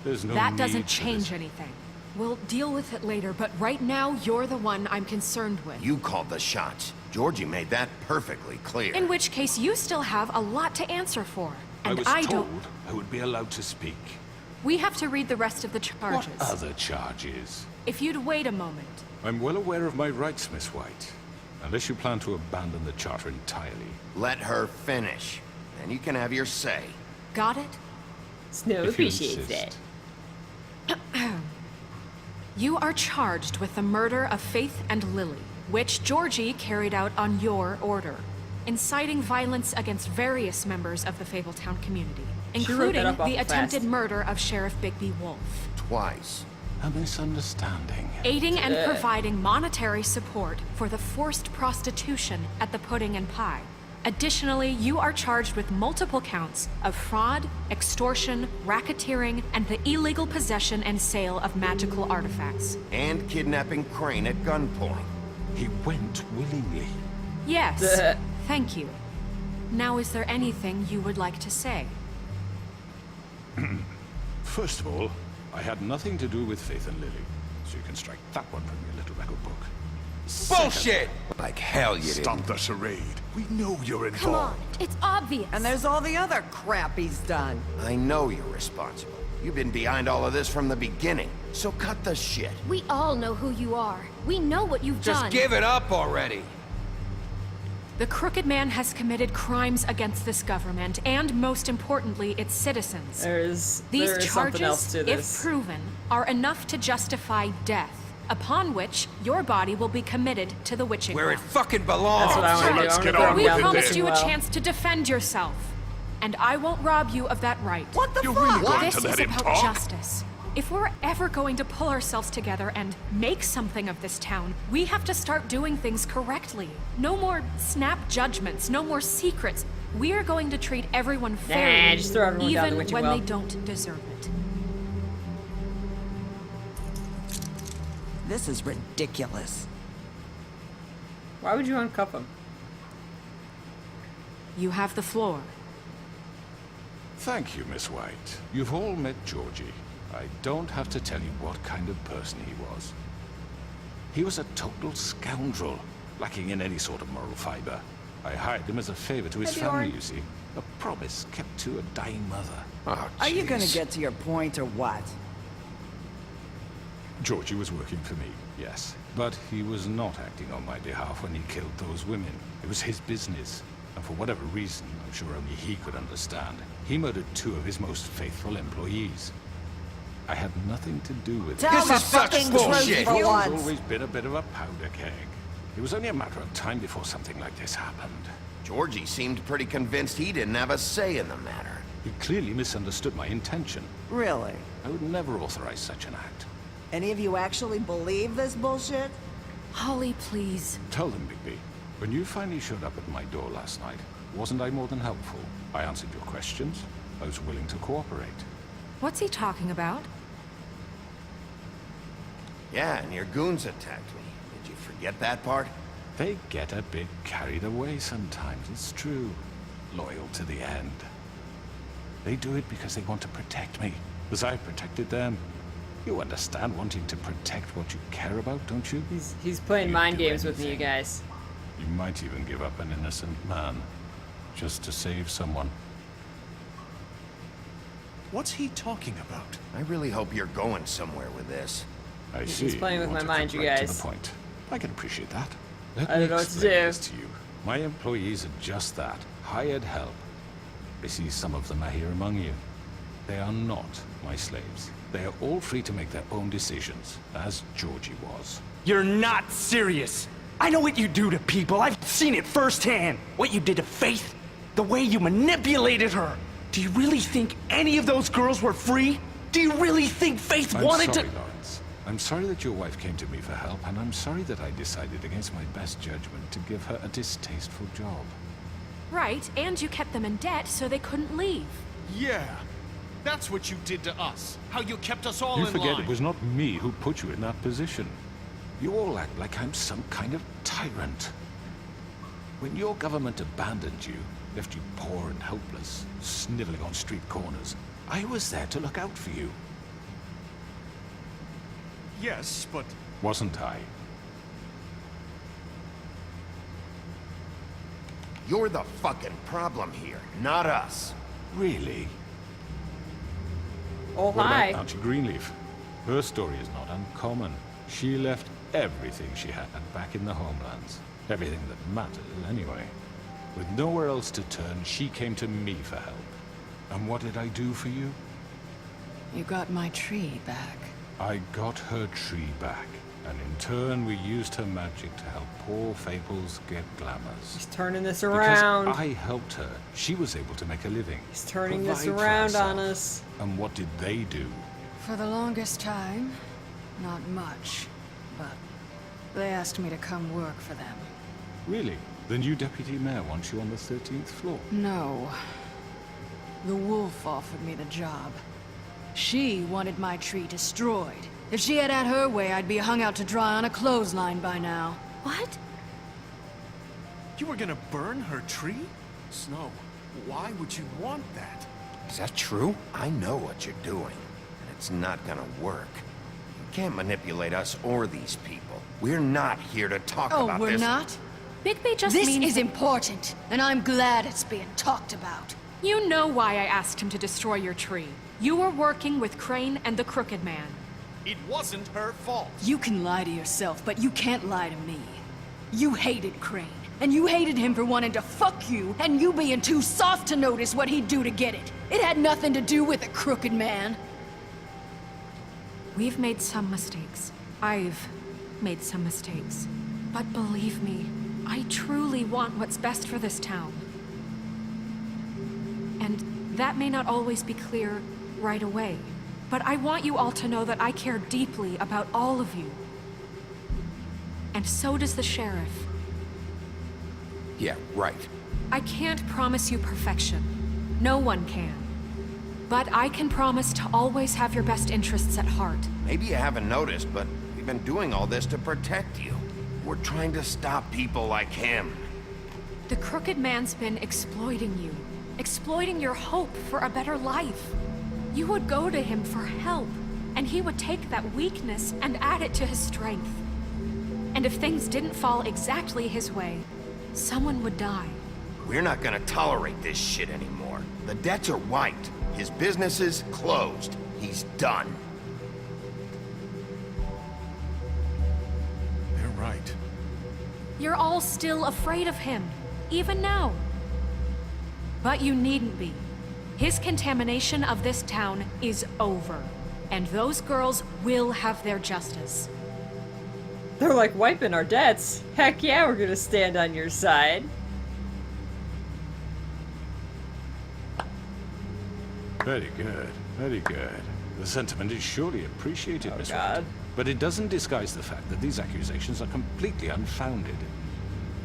There's no That need doesn't for change this. anything. We'll deal with it later, but right now, you're the one I'm concerned with. You called the shots. Georgie made that perfectly clear. In which case, you still have a lot to answer for. I And was I told don't... I would be allowed to speak. We have to read the rest of the charges. What other charges? If you'd wait a moment. I'm well aware of my rights, Miss White. Unless you plan to abandon the charter entirely. Let her finish. Then you can have your say. Got it? Snow If you appreciates insist. it. You are charged with the murder of Faith and Lily, which Georgie carried out on your order, inciting violence against various members of the Fabletown community, She wrote including that up awful the attempted fast. murder of Sheriff Bigby Wolf. Twice. A misunderstanding. Aiding and providing monetary support for the forced prostitution at the Pudding and Pie. Additionally, you are charged with multiple counts of fraud, extortion, racketeering, and the illegal possession and sale of magical artifacts. And kidnapping Crane at gunpoint. He went willingly. Yes, thank you. Now, is there anything you would like to say? First of all, I had nothing to do with Faith and Lily, so you can strike that one from your little record book. Bullshit! Like hell you Stop didn't. the charade. We know you're involved. Come on, it's obvious. And there's all the other crap he's done. I know you're responsible. You've been behind all of this from the beginning. So cut the shit. We all know who you are. We know what you've Just done. give it up already. The Crooked Man has committed crimes against this government and, most importantly, its citizens. There is These something else charges, to if this. proven, are enough to justify death, upon which your body will be committed to the witching Where it well. fucking belongs. That's what I want to do. let's I get wanna on throw We him down the promised witching you a well. chance to defend yourself, and I won't rob you of that right. What the You're fuck? really going This to is let him about talk? justice. If we're ever going to pull ourselves together and make something of this town, we have to start doing things correctly. No more snap judgments, no more secrets. We are going to treat everyone fairly, just throw everyone down the even witching when well. they don't deserve it. This is ridiculous. Why would you uncuff him? You have the floor. Thank you, Miss White. You've all met Georgie. I don't have to tell you what kind of person he was. He was a total scoundrel, lacking in any sort of moral fiber. I hired him as a favor to his Hey, family, Bjorn. you see. A promise kept to a dying mother. Oh, Are you gonna jeez. get to your point or what? Georgie was working for me, yes. But he was not acting on my behalf when he killed those women. It was his business. And for whatever reason, I'm sure only he could understand, he murdered 2 of his most faithful employees. I had nothing to do with it. Tell This the is such fucking bullshit. truth for He's once. always been a bit of a powder keg. It was only a matter of time before something like this happened. Georgie seemed pretty convinced he didn't have a say in the matter. He clearly misunderstood my intention. Really? I would never authorize such an act. Any of you actually believe this bullshit? Holly, please. Tell them, Bigby, when you finally showed up at my door last night, wasn't I more than helpful? I answered your questions. I was willing to cooperate. What's he talking about? Yeah, and your goons attacked me. Did you forget that part? They get a bit carried away sometimes, it's true. Loyal to the end. They do it because they want to protect me, as I protected them. You understand wanting to protect what you care about, don't you? He's playing You'd mind do games with me, you anything. guys. You might even give up an innocent man, just to save someone. What's he talking about? I really hope you're going somewhere with this. I He's see. playing with want my to mind, cut you right guys. To the point. I can appreciate that. Let I me don't know what to explain do. this to you. My employees are just that, hired help. I see some of them are here among you. They are not my slaves. They are all free to make their own decisions, as Georgie was. You're not serious. I know what you do to people. I've seen it firsthand. What you did to Faith, the way you manipulated her. Do you really think any of those girls were free? Do you really think Faith I'm wanted sorry, to... Lawrence. I'm sorry that your wife came to me for help, and I'm sorry that I decided against my best judgment to give her a distasteful job. Right, and you kept them in debt so they couldn't leave. Yeah. That's what you did to us. How you kept us all You in forget line. it was not me who put you in that position. You all act like I'm some kind of tyrant. When your government abandoned you, left you poor and helpless, sniveling on street corners, I was there to look out for you. Yes, but... Wasn't I? You're the fucking problem here, not us. Really? Oh, What hi. about Auntie Greenleaf? Her story is not uncommon. She left everything she had back in the homelands. Everything that mattered, anyway. With nowhere else to turn, she came to me for help. And what did I do for you? You got my tree back. I got her tree back. And in turn, we used her magic to help poor Fables get glamours. He's turning this around. Because I helped her, she was able to make a living. He's turning this provide for around on herself. us. And what did they do? For the longest time, not much. But they asked me to come work for them. Really? The new deputy mayor wants you on the 13th floor? No. The wolf offered me the job. She wanted my tree destroyed. If she had her way, I'd be hung out to dry on a clothesline by now. What? You were gonna burn her tree? Snow, why would you want that? Is that true? I know what you're doing, and it's not gonna work. You can't manipulate us or these people. We're not here to talk about we're this. not? Bigby just This means is important, and I'm glad it's being talked about. You know why I asked him to destroy your tree. You were working with Crane and the Crooked Man. It wasn't her fault. You can lie to yourself, but you can't lie to me. You hated Crane, and you hated him for wanting to fuck you, and you being too soft to notice what he'd do to get it. It had nothing to do with the Crooked Man. We've made some mistakes. I've made some mistakes. But believe me, I truly want what's best for this town. And that may not always be clear right away. But I want you all to know that I care deeply about all of you. And so does the sheriff. Yeah, right. I can't promise you perfection. No one can. But I can promise to always have your best interests at heart. Maybe you haven't noticed, but we've been doing all this to protect you. We're trying to stop people like him. The Crooked Man's been exploiting you. Exploiting your hope for a better life. You would go to him for help, and he would take that weakness and add it to his strength. And if things didn't fall exactly his way, someone would die. We're not gonna tolerate this shit anymore. The debts are wiped. His business is closed. He's done. They're right. You're all still afraid of him, even now. But you needn't be. His contamination of this town is over, and those girls will have their justice. They're like wiping our debts. Heck yeah, we're gonna stand on your side. Very good, very good. The sentiment is surely appreciated, Miss God. White. But it doesn't disguise the fact that these accusations are completely unfounded.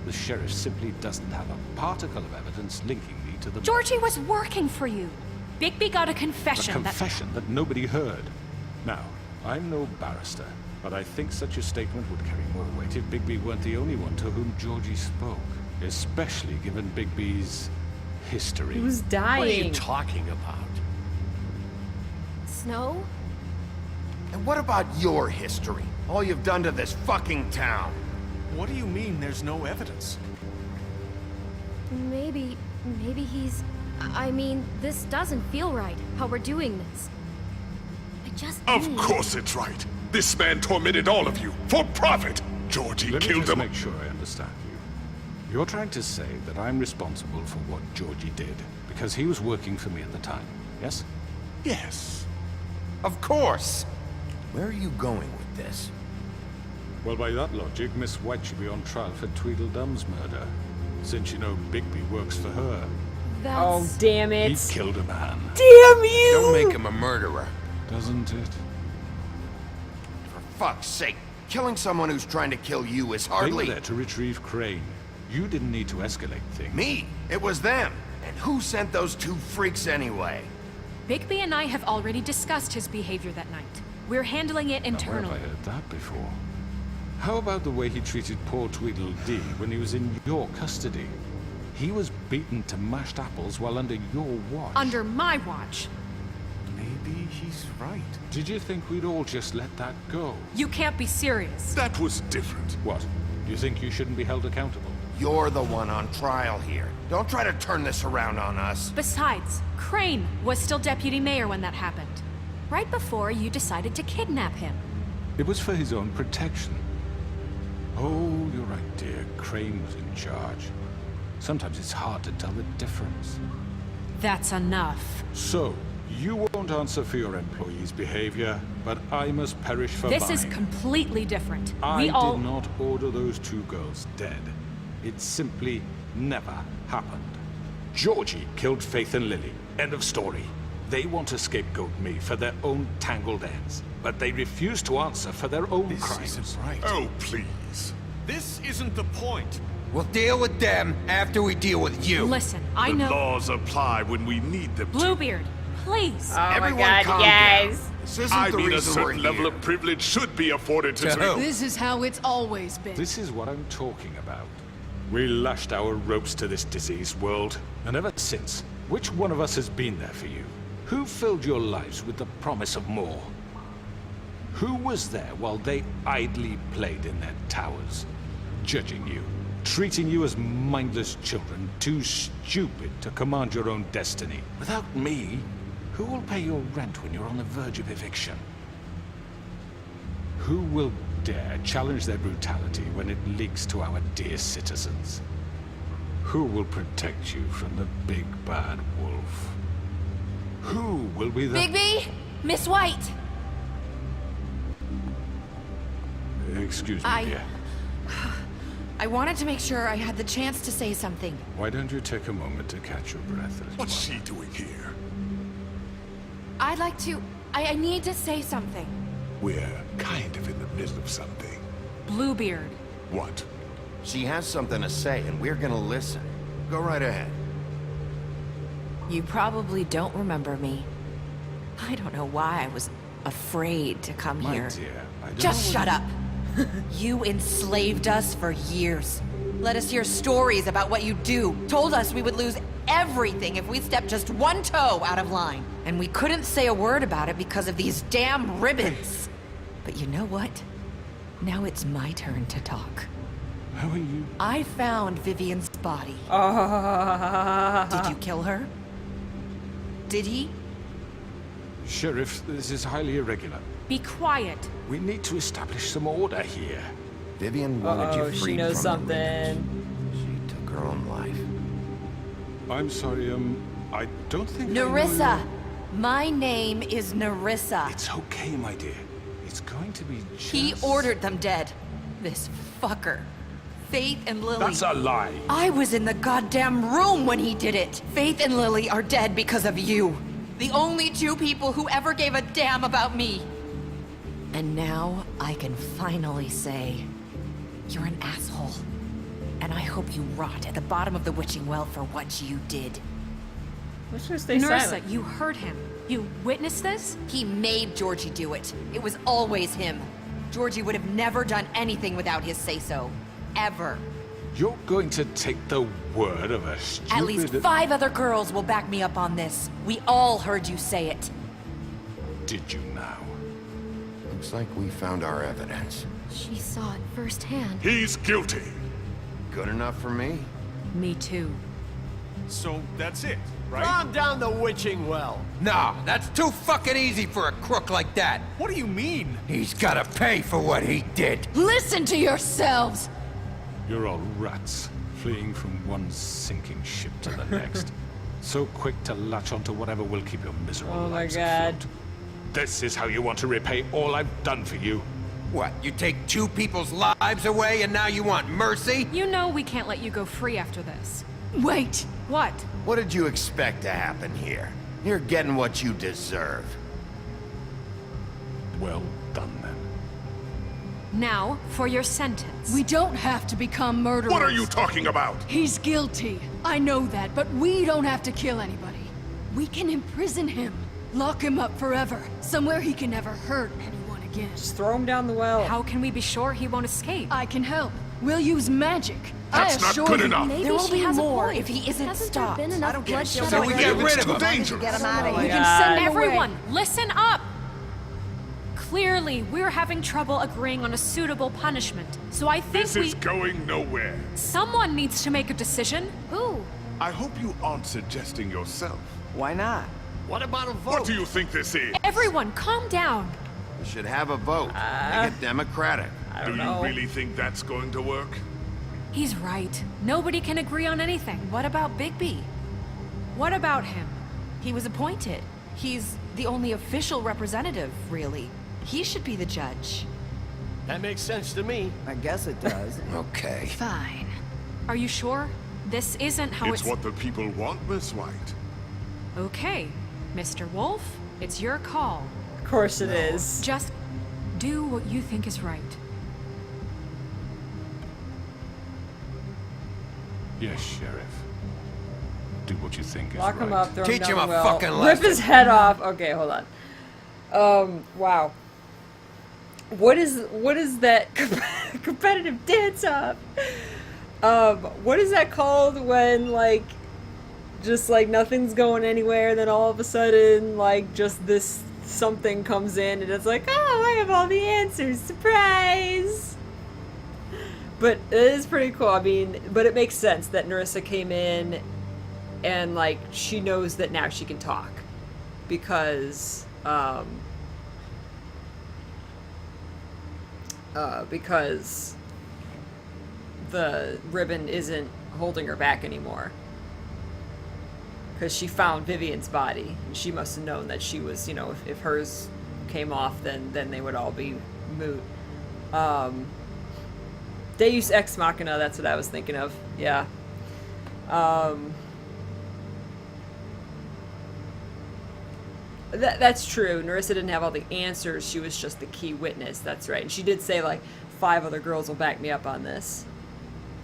The sheriff simply doesn't have a particle of evidence linking me to the... Georgie was working for you. Bigby got a A confession confession that nobody heard. Now, I'm no barrister, but I think such a statement would carry more weight if Bigby weren't the only one to whom Georgie spoke. Especially given Bigby's history. He was dying. What are you talking about? Snow? And what about your history? All you've done to this fucking town? What do you mean there's no evidence? Maybe he's... I mean, this doesn't feel right, how we're doing this. I just Of need- course it's right. This man tormented all of you for profit. Georgie Let me killed just them. make sure I understand you. You're trying to say that I'm responsible for what Georgie did because he was working for me at the time, yes? Yes. Of course. Where are you going with this? Well, by that logic, Miss White should be on trial for Tweedledum's murder. Since you know Bigby works for her. Oh, damn it. He killed a man. Damn you! Don't make him a murderer. Doesn't it? For fuck's sake. Killing someone who's trying to kill you is They hardly... were there to retrieve Crane. You didn't need to escalate things. Me? It was them. And who sent those two freaks anyway? Bigby and I have already discussed his behavior that night. We're handling it Now, where internally. have I heard that before? How about the way he treated poor Tweedledee when he was in your custody? He was beaten to mashed apples while under your watch. Under my watch. Maybe he's right. Did you think we'd all just let that go? You can't be serious. That was different. What? You think you shouldn't be held accountable? You're the one on trial here. Don't try to turn this around on us. Besides, Crane was still deputy mayor when that happened. Right before you decided to kidnap him. It was for his own protection. Oh, you're right, dear. Crane was in charge. Sometimes it's hard to tell the difference. That's enough. So, you won't answer for your employees' behavior, but I must perish for This mine. is completely different. I We all... did not order those 2 girls dead. It simply never happened. Georgie killed Faith and Lily. End of story. They want to scapegoat me for their own tangled ends, but they refuse to answer for their own crimes. This isn't right. Oh, please. This isn't the point. We'll deal with them after we deal with you. Listen, I know... The laws apply when we need them to. Bluebeard, please. Oh Everyone my god, calm guys. down. This isn't I the mean, a reason we're certain level here. of privilege should be afforded to... This is how it's always been. This is what I'm talking about. We lashed our ropes to this diseased world, and ever since, which one of us has been there for you? Who filled your lives with the promise of more? Who was there while they idly played in their towers, judging you, treating you as mindless children, too stupid to command your own destiny? Without me, who will pay your rent when you're on the verge of eviction? Who will dare challenge their brutality when it leaks to our dear citizens? Who will protect you from the big bad wolf? Who will be the... Bigby! Miss White! Excuse me, dear. I wanted to make sure I had the chance to say something. Why don't you take a moment to catch your breath? What's she doing here? I'd like to... I need to say something. We're kind of in the middle of something. Bluebeard. What? She has something to say, and we're gonna listen. Go right ahead. You probably don't remember me. I don't know why I was afraid to come My here. dear, I don't Just know shut up. You enslaved us for years. Let us hear stories about what you do. Told us we would lose everything if we stepped just one toe out of line. And we couldn't say a word about it because of these damn ribbons. But you know what? Now it's my turn to talk. How are you? I found Vivian's body. Did you kill her? Did he? Sheriff, this is highly irregular. Be quiet. We need to establish some order here. Vivian wanted you freed she knows from something. the ribbons. She took her own life. I'm sorry, I don't think I know Nerissa! you. My name is Nerissa. It's okay, my dear. It's going to be just... He ordered them dead. This fucker. Faith and Lily. That's a lie. I was in the goddamn room when he did it. Faith and Lily are dead because of you. The only 2 people who ever gave a damn about me. And now I can finally say, you're an asshole. And I hope you rot at the bottom of the witching well for what you did. Let's just stay Nerissa, silent. you heard him. You witnessed this? He made Georgie do it. It was always him. Georgie would have never done anything without his say-so. Ever. You're going to take the word of a stupid... At least 5 other girls will back me up on this. We all heard you say it. Did you now? Looks like we found our evidence. She saw it firsthand. He's guilty. Good enough for me? Me too. So that's it, right? Calm down the witching well. Nah, that's too fucking easy for a crook like that. What do you mean? He's gotta pay for what he did. Listen to yourselves! You're all rats, fleeing from one sinking ship to the next. So quick to latch onto whatever will keep your miserable Oh my lives god. afloat. This is how you want to repay all I've done for you? What, you take 2 people's lives away and now you want mercy? You know we can't let you go free after this. Wait! What? What did you expect to happen here? You're getting what you deserve. Well done, then. Now, for your sentence. We don't have to become murderers. What are you talking about? He's guilty. I know that, but we don't have to kill anybody. We can imprison him. Lock him up forever, somewhere he can never hurt anyone again. Just throw him down the well. How can we be sure he won't escape? I can help. We'll use magic. That's I not assure good you. enough. Maybe There will she be has a more point. if he isn't Hasn't stopped. there been enough I don't get bloodshed it. So we already? get rid of him. Dangerous. Get him out of my here. We can send him away. Everyone, listen up! Clearly, we're having trouble agreeing on a suitable punishment. So I think This is going nowhere. someone needs to make a decision. Who? I hope you aren't suggesting yourself. Why not? What about a vote? What do you think this is? Everyone, calm down. We should have a vote. Make it democratic. Do you really think that's going to work? He's right. Nobody can agree on anything. What about Bigby? What about him? He was appointed. He's the only official representative, really. He should be the judge. That makes sense to me. I guess it does. Okay. Fine. Are you sure? This isn't how It's what the people want, Miss White. Okay, Mr. Wolf, it's your call. Of course it is. Just do what you think is right. Yes, Sheriff. Do what you think is Lock him right. up, throw him Teach down him the a well. fucking Rip lesson. his head off. Okay, hold on. Wow. What is that competitive dance off? What is that called when, like, just, like, nothing's going anywhere, then all of a sudden, like, just this something comes in, and it's like, oh, I have all the answers, surprise! But it is pretty cool. I mean, but it makes sense that Nerissa came in and, like, she knows that now she can talk. Because the ribbon isn't holding her back anymore. Because she found Vivian's body, and she must have known that she was, you know, if hers came off, then they would all be moot. Deus Ex Machina, that's what I was thinking of. Yeah. That's true. Nerissa didn't have all the answers. She was just the key witness. That's right. And she did say, like, 5 other girls will back me up on this.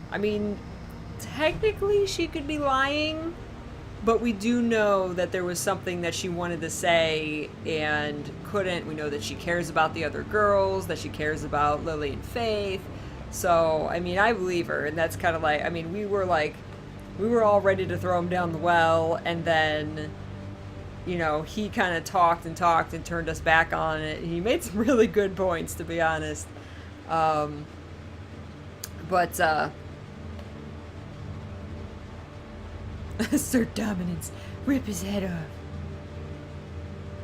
I mean, technically she could be lying, but we do know that there was something that she wanted to say and couldn't. We know that she cares about the other girls, that she cares about Lily and Faith. So, I mean, I believe her. And that's kind of like, I mean, we were all ready to throw him down the well, and then, you know, he kind of talked and turned us back on it. He made some really good points, to be honest. Assert dominance. Rip his head off.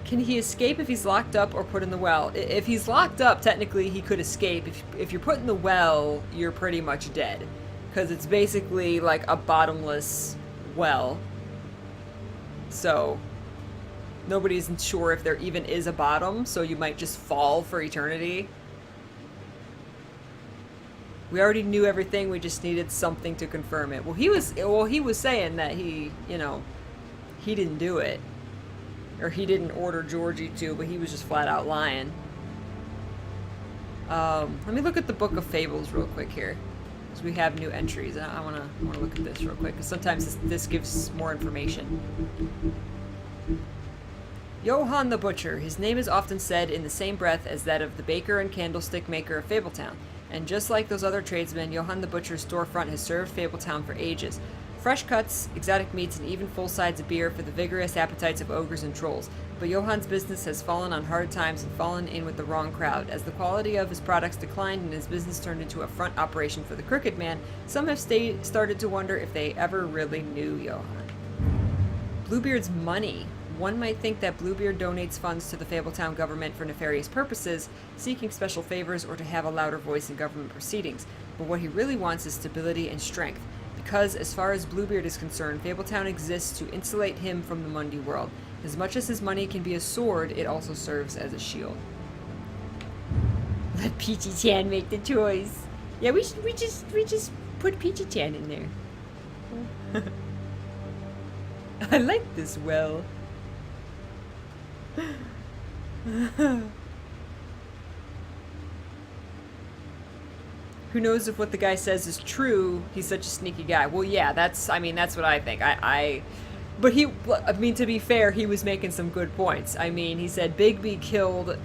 Can he escape if he's locked up or put in the well? If he's locked up, technically he could escape. If you're put in the well, you're pretty much dead. Because it's basically like a bottomless well. So nobody's sure if there even is a bottom, so you might just fall for eternity. We already knew everything, we just needed something to confirm it. Well, he was saying that he didn't do it. Or he didn't order Georgie to, but he was just flat out lying. Let me look at the Book of Fables real quick here. Because we have new entries. I wanna look at this real quick, because sometimes this gives more information. Johann the Butcher. His name is often said in the same breath as that of the baker and candlestick maker of Fabletown. And just like those other tradesmen, Johann the Butcher's storefront has served Fabletown for ages. Fresh cuts, exotic meats, and even full sides of beer for the vigorous appetites of ogres and trolls. But Johann's business has fallen on hard times and fallen in with the wrong crowd. As the quality of his products declined and his business turned into a front operation for the Crooked Man, some have started to wonder if they ever really knew Johann. Bluebeard's money. One might think that Bluebeard donates funds to the Fabletown government for nefarious purposes, seeking special favors or to have a louder voice in government proceedings. But what he really wants is stability and strength. Because, as far as Bluebeard is concerned, Fabletown exists to insulate him from the Mundy world. As much as his money can be a sword, it also serves as a shield. Let Peachy-chan make the toys. Yeah, we just put Peachy-chan in there. I like this well. Who knows if what the guy says is true? He's such a sneaky guy. Well, yeah, that's what I think. But I mean, to be fair, he was making some good points. I mean, he said Bigby killed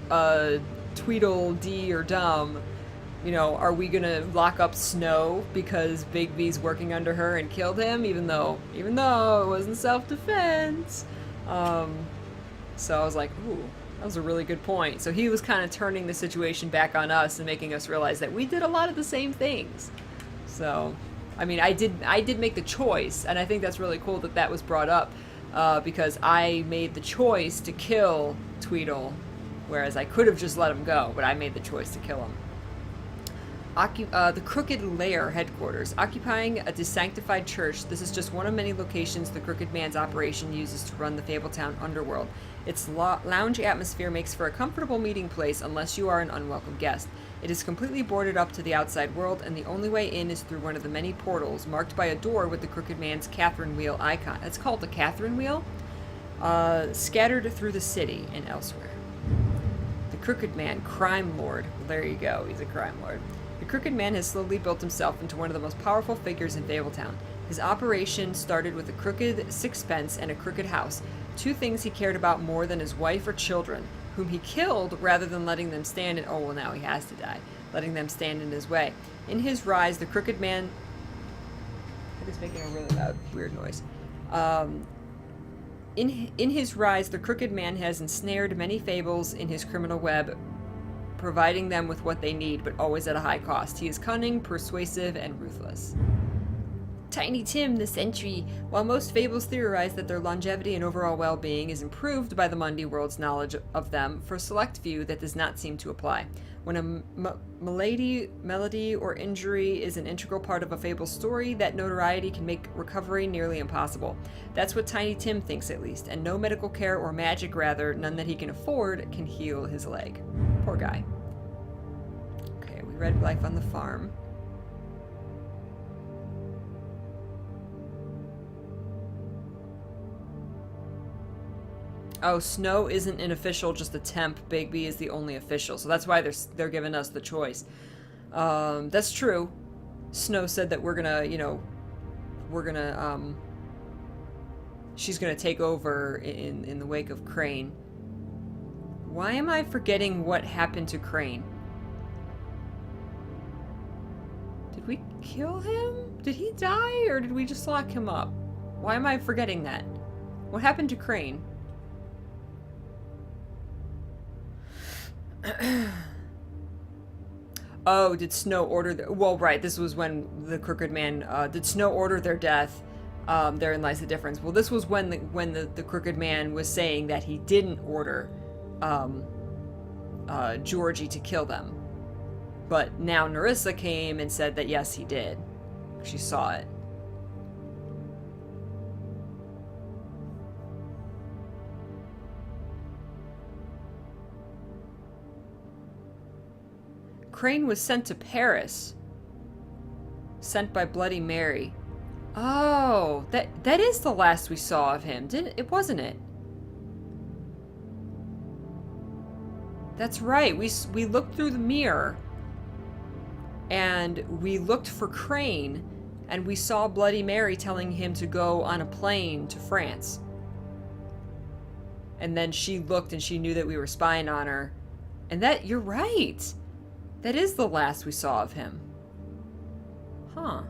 Tweedledee or Dumb. You know, are we gonna lock up Snow because Bigby's working under her and killed him, even though it wasn't self-defense? So I was like, ooh, that was a really good point. So he was kind of turning the situation back on us and making us realize that we did a lot of the same things. So, I mean, I did make the choice, and I think that's really cool that that was brought up, because I made the choice to kill Tweedle, whereas I could have just let him go, but I made the choice to kill him. The Crooked Lair headquarters. Occupying a desanctified church, this is just one of many locations the Crooked Man's operation uses to run the Fabletown underworld. Its lounge atmosphere makes for a comfortable meeting place unless you are an unwelcome guest. It is completely boarded up to the outside world, and the only way in is through one of the many portals, marked by a door with the Crooked Man's Catherine Wheel icon. It's called the Catherine Wheel, scattered through the city and elsewhere. The Crooked Man, Crime Lord. Well, there you go, he's a crime lord. The Crooked Man has slowly built himself into one of the most powerful figures in Fabletown. His operation started with a crooked sixpence and a crooked house, two things he cared about more than his wife or children, whom he killed rather than letting them stand in— oh, well, now he has to die, letting them stand in his way. In his rise, the Crooked Man— it is making a really loud, weird noise. In his rise, the Crooked Man has ensnared many fables in his criminal web, providing them with what they need, but always at a high cost. He is cunning, persuasive, and ruthless. Tiny Tim, the Sentry. While most fables theorize that their longevity and overall well-being is improved by the Mundy world's knowledge of them, for a select few that does not seem to apply. When a melody or injury is an integral part of a fable story, that notoriety can make recovery nearly impossible. That's what Tiny Tim thinks, at least, and no medical care or magic, rather, none that he can afford, can heal his leg. Poor guy. Okay, we read Life on the Farm. Oh, Snow isn't an official, just a temp. Bigby is the only official, so that's why they're giving us the choice. That's true. Snow said that we're gonna, you know, she's gonna take over in the wake of Crane. Why am I forgetting what happened to Crane? Did we kill him? Did he die, or did we just lock him up? Why am I forgetting that? What happened to Crane? Oh, did Snow order well, right, this was when the Crooked Man, did Snow order their death? Therein lies the difference. Well, this was when the Crooked Man was saying that he didn't order Georgie to kill them. But now Nerissa came and said that yes, he did. She saw it. Crane was sent to Paris. Sent by Bloody Mary. Oh, that is the last we saw of him, wasn't it? That's right. We looked through the mirror and we looked for Crane, and we saw Bloody Mary telling him to go on a plane to France. And then she looked and she knew that we were spying on her. And you're right. That is the last we saw of him. Huh.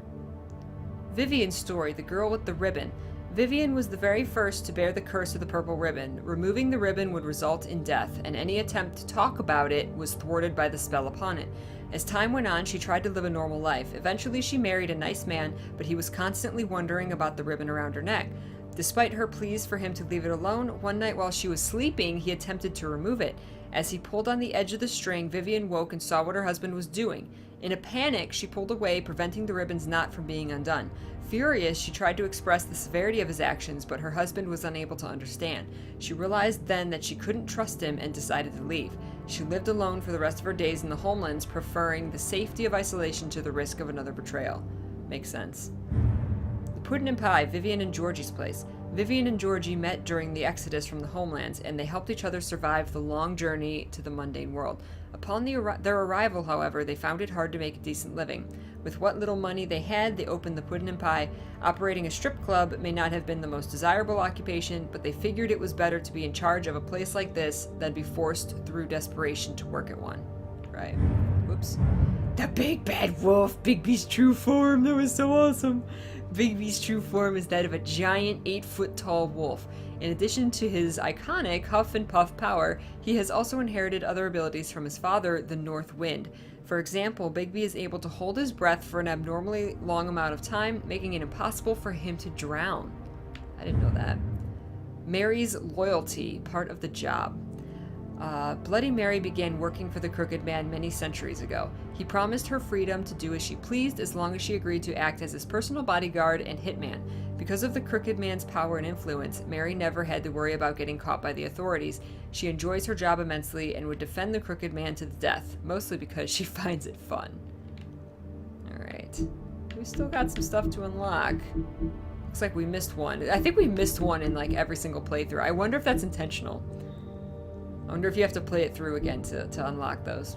Vivian's story, the girl with the ribbon. Vivian was the very first to bear the curse of the purple ribbon. Removing the ribbon would result in death, and any attempt to talk about it was thwarted by the spell upon it. As time went on, she tried to live a normal life. Eventually, she married a nice man, but he was constantly wondering about the ribbon around her neck. Despite her pleas for him to leave it alone, one night while she was sleeping, he attempted to remove it. As he pulled on the edge of the string, Vivian woke and saw what her husband was doing. In a panic, she pulled away, preventing the ribbon's knot from being undone. Furious, she tried to express the severity of his actions, but her husband was unable to understand. She realized then that she couldn't trust him and decided to leave. She lived alone for the rest of her days in the homelands, preferring the safety of isolation to the risk of another betrayal. Makes sense. The Puddin' and Pie, Vivian and Georgie's place. Vivian and Georgie met during the exodus from the homelands, and they helped each other survive the long journey to the mundane world. Upon their arrival, however, they found it hard to make a decent living. With what little money they had, they opened the Puddin' and Pie. Operating a strip club may not have been the most desirable occupation, but they figured it was better to be in charge of a place like this than be forced through desperation to work at one. Right. Whoops. The big bad wolf, Bigby's true form, that was so awesome. Bigby's true form is that of a giant 8-foot-tall wolf. In addition to his iconic huff and puff power, he has also inherited other abilities from his father, the North Wind. For example, Bigby is able to hold his breath for an abnormally long amount of time, making it impossible for him to drown. I didn't know that. Mary's loyalty, part of the job. Bloody Mary began working for the Crooked Man many centuries ago. He promised her freedom to do as she pleased as long as she agreed to act as his personal bodyguard and hitman. Because of the Crooked Man's power and influence, Mary never had to worry about getting caught by the authorities. She enjoys her job immensely and would defend the Crooked Man to the death, mostly because she finds it fun. Alright. We still got some stuff to unlock. Looks like we missed one. I think we missed one in like every single playthrough. I wonder if that's intentional. I wonder if you have to play it through again to unlock those.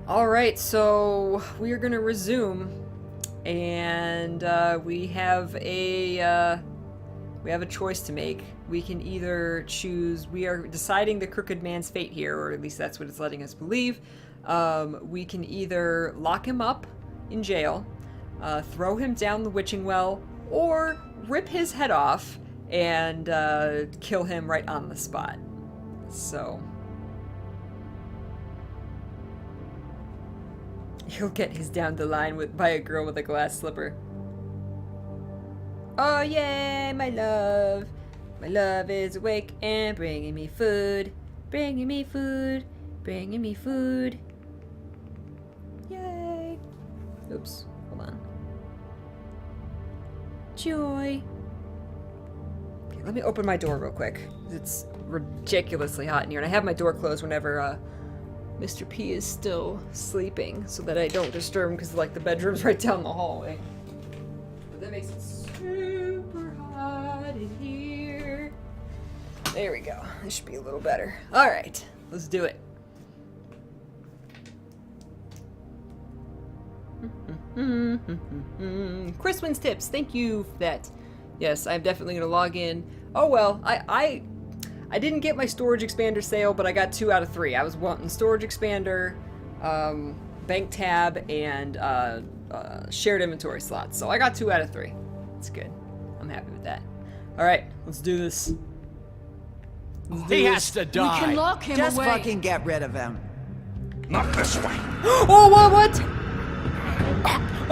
Alright, so we are going to resume. And we have a choice to make. We can either choose, we are deciding the Crooked Man's fate here, or at least that's what it's letting us believe. We can either lock him up in jail, throw him down the witching well, or rip his head off and kill him right on the spot. So he'll get his down the line by a girl with a glass slipper. Oh yay, my love. My love is awake and bringing me food. Bringing me food. Bringing me food. Yay. Oops, hold on. Joy. Okay, let me open my door real quick. It's ridiculously hot in here, and I have my door closed whenever Mr. P is still sleeping, so that I don't disturb him, because like the bedroom's right down the hallway. But that makes it super hot in here. There we go. This should be a little better. All right, let's do it. Chris wins tips. Thank you for that. Yes, I'm definitely gonna log in. Oh well, I didn't get my storage expander sale, but I got 2 out of 3. I was wanting storage expander, bank tab, and shared inventory slots. So I got 2 out of 3. It's good. I'm happy with that. All right, let's do this. He has to die. We can lock him Just away. fucking get rid of him. Not this way. Oh, what?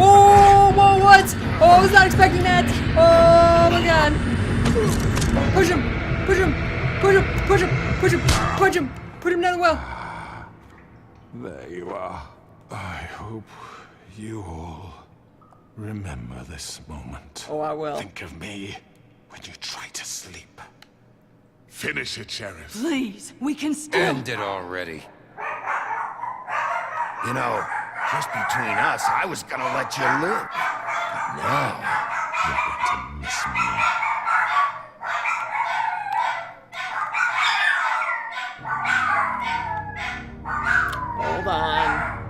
Oh, what? Oh, I was not expecting that. Oh my god. Push him. Push him. Push him. Push him. Push him. Punch him. Put him down the well. There you are. I hope you all remember this moment. Oh, I will. Think of me when you try to sleep. Finish it, Sheriff. Please, we can still. End it already. You know, just between us, I was gonna let you live. But now, you're going to miss me. Hold on.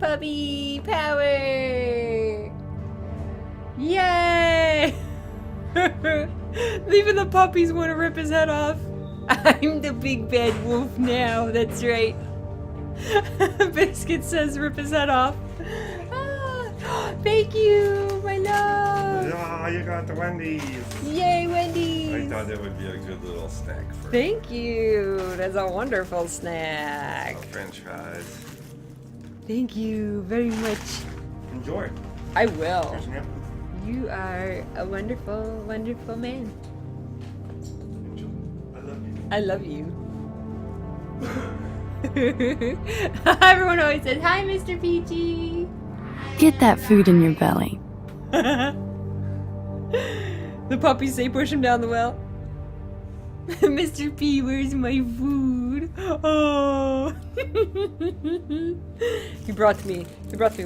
Puppy power! Yay! Even the puppies want to rip his head off. I'm the big bad wolf now, that's right. Biscuit says rip his head off. Ah, thank you, my love! Yeah, you got the Wendy's. Yay, Wendy's! I thought that would be a good little snack for Thank you! That's a wonderful snack. French fries. Thank you very much. Enjoy. I will. Here's an apple. You are a wonderful, wonderful man. Enjoy. I love you. I love you. Everyone always says, hi, Mr. Peachy. Get that food in your belly. The puppies say push him down the well. Mr. P, where's my food? Oh. He brought me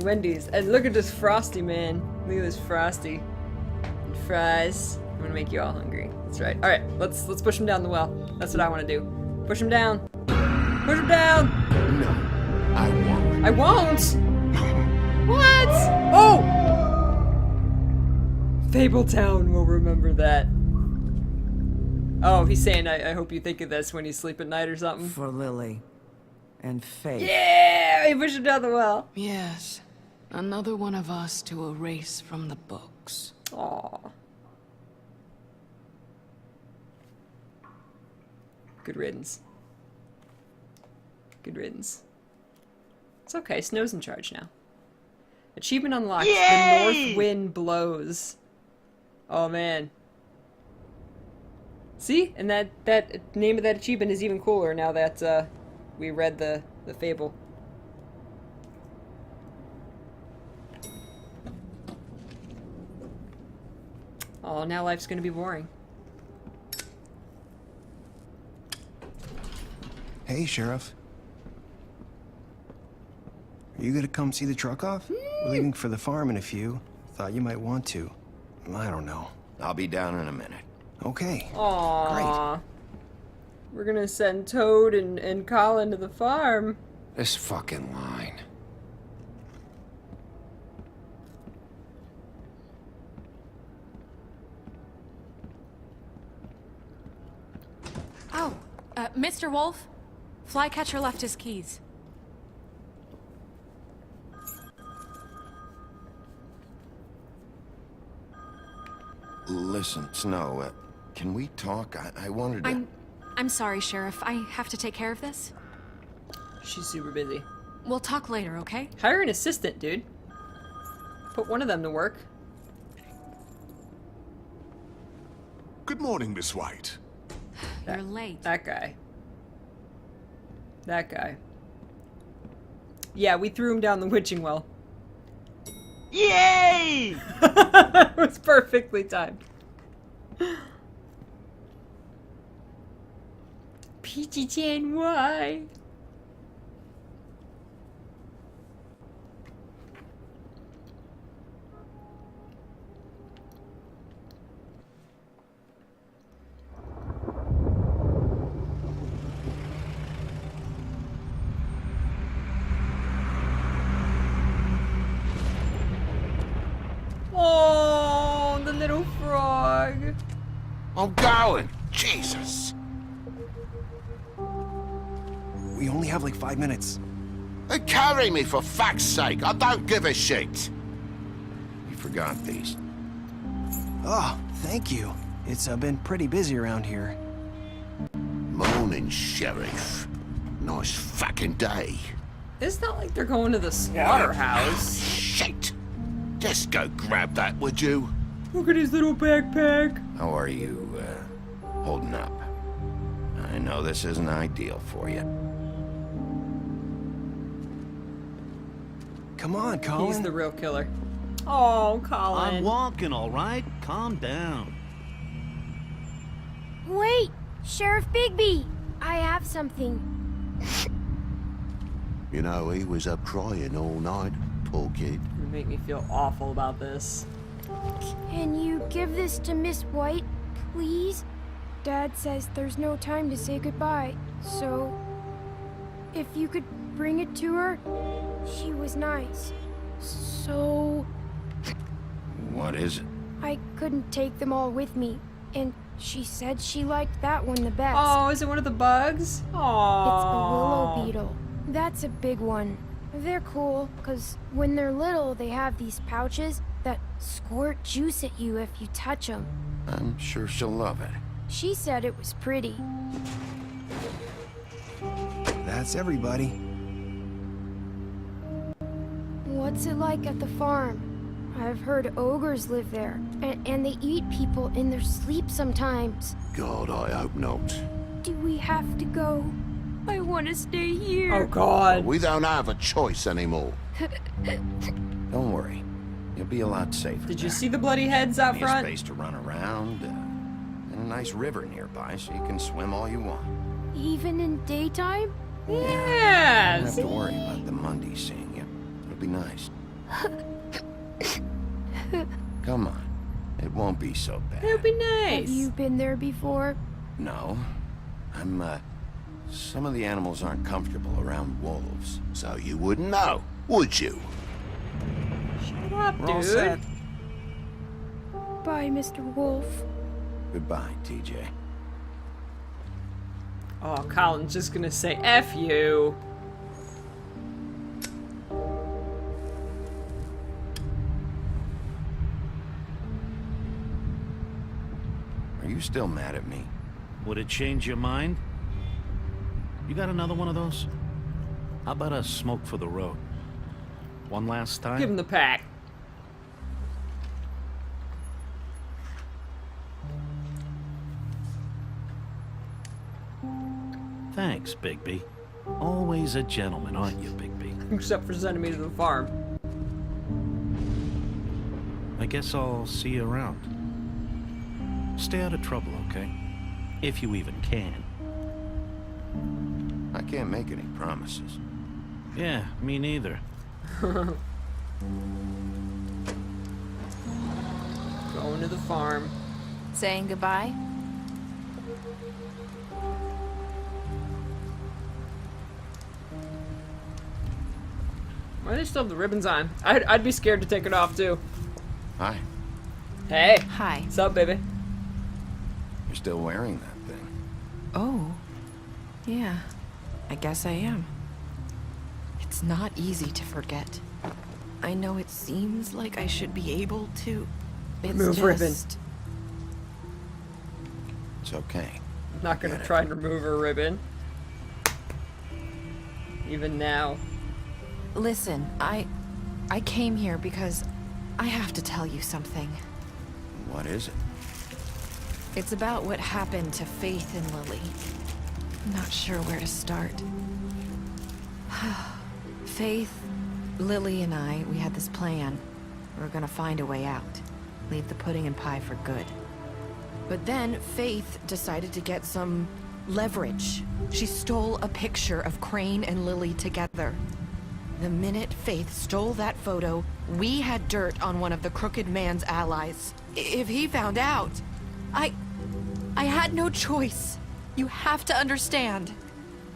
Wendy's. And look at this Frosty, man. Look at this Frosty. And fries. I'm gonna make you all hungry. That's right. Alright, let's push him down the well. That's what I wanna do. Push him down. Push him down! No, I won't. I won't! What? Oh! Fabletown will remember that. Oh, he's saying, I hope you think of this when you sleep at night or something. For Lily. And Faith. Yeah! He pushed him down the well. Yes. Another one of us to erase from the books. Aw. Good riddance. Good riddance. It's okay, Snow's in charge now. Achievement unlocked. Yay! The North Wind Blows. Oh man. See? And that name of that achievement is even cooler now that we read the fable. Oh, now life's gonna be boring. Hey, Sheriff. Are you gonna come see the truck off? We're leaving for the farm in a few. Thought you might want to. I don't know. I'll be down in a minute. Okay. Aww. We're gonna send Toad and Colin to the farm. This fucking line. Oh, Mr. Wolf? Flycatcher left his keys. Listen, Snow, can we talk? I wanted to... I'm sorry, Sheriff. I have to take care of this. She's super busy. We'll talk later, okay? Hire an assistant, dude. Put one of them to work. Good morning, Miss White. You're late. That guy. That guy. Yeah, we threw him down the witching well. Yay! It was perfectly timed. Peachy-chan, why? Oh, the little frog. I'm going. Jesus. We only have like 5 minutes. Carry me for fuck's sake. I don't give a shit. You forgot these. Oh, thank you. It's been pretty busy around here. Morning, Sheriff. Nice fucking day. It's not like they're going to the slaughterhouse. Shit. Just go grab that, would you? Look at his little backpack. How are you, holding up? I know this isn't ideal for you. Come on, Colin. He's the real killer. Oh, Colin. I'm walking, all right? Calm down. Wait! Sheriff Bigby! I have something. You know, he was up crying all night, poor kid. You make me feel awful about this. Can you give this to Miss White, please? Dad says there's no time to say goodbye, so... if you could bring it to her, she was nice. So... What is it? I couldn't take them all with me, and she said she liked that one the best. Oh, is it one of the bugs? Aww. It's a willow beetle. That's a big one. They're cool, because when they're little, they have these pouches that squirt juice at you if you touch them. I'm sure she'll love it. She said it was pretty. That's everybody. What's it like at the farm? I've heard ogres live there, and they eat people in their sleep sometimes. God, I hope not. do we have to go? I want to stay here. Oh, God. We don't have a choice anymore. Don't worry. You'll be a lot safer. Did you see the bloody heads out Plenty of front? space to run around, and a nice river nearby, so you can swim all you want. Even in daytime? You don't Yes. have to worry about the Mundies seeing you. It'll be nice. Come on. It won't be so bad. It'll be nice. Have you been there before? No. Some of the animals aren't comfortable around wolves. So you wouldn't know, would you? Shut up, We're all dude. set. Bye, Mr. Wolf. Goodbye, TJ. Oh, Colin's just gonna say F you. Are you still mad at me? Would it change your mind? You got another one of those? How about a smoke for the road? One last time? Give him the pack. Thanks, Bigby. Always a gentleman, aren't you, Bigby? Except for sending me to the farm. I guess I'll see you around. Stay out of trouble, okay? If you even can. I can't make any promises. Yeah, me neither. Going to the farm. Saying goodbye? Why do they still have the ribbons on? I'd be scared to take it off, too. Hi. Hey. Hi. What's up, baby? You're still wearing that thing. Oh. Yeah. I guess I am. It's not easy to forget. I know it seems like I should be able to. It's Remove just... ribbon. It's okay. I'm not gonna try and remove a ribbon. Even now. Listen, I came here because I have to tell you something. What is it? It's about what happened to Faith and Lily. I'm not sure where to start. Faith, Lily, and I, we had this plan. We were gonna find a way out. Leave the pudding and pie for good. But then Faith decided to get some leverage. She stole a picture of Crane and Lily together. The minute Faith stole that photo, we had dirt on one of the Crooked Man's allies. If he found out, I had no choice. You have to understand.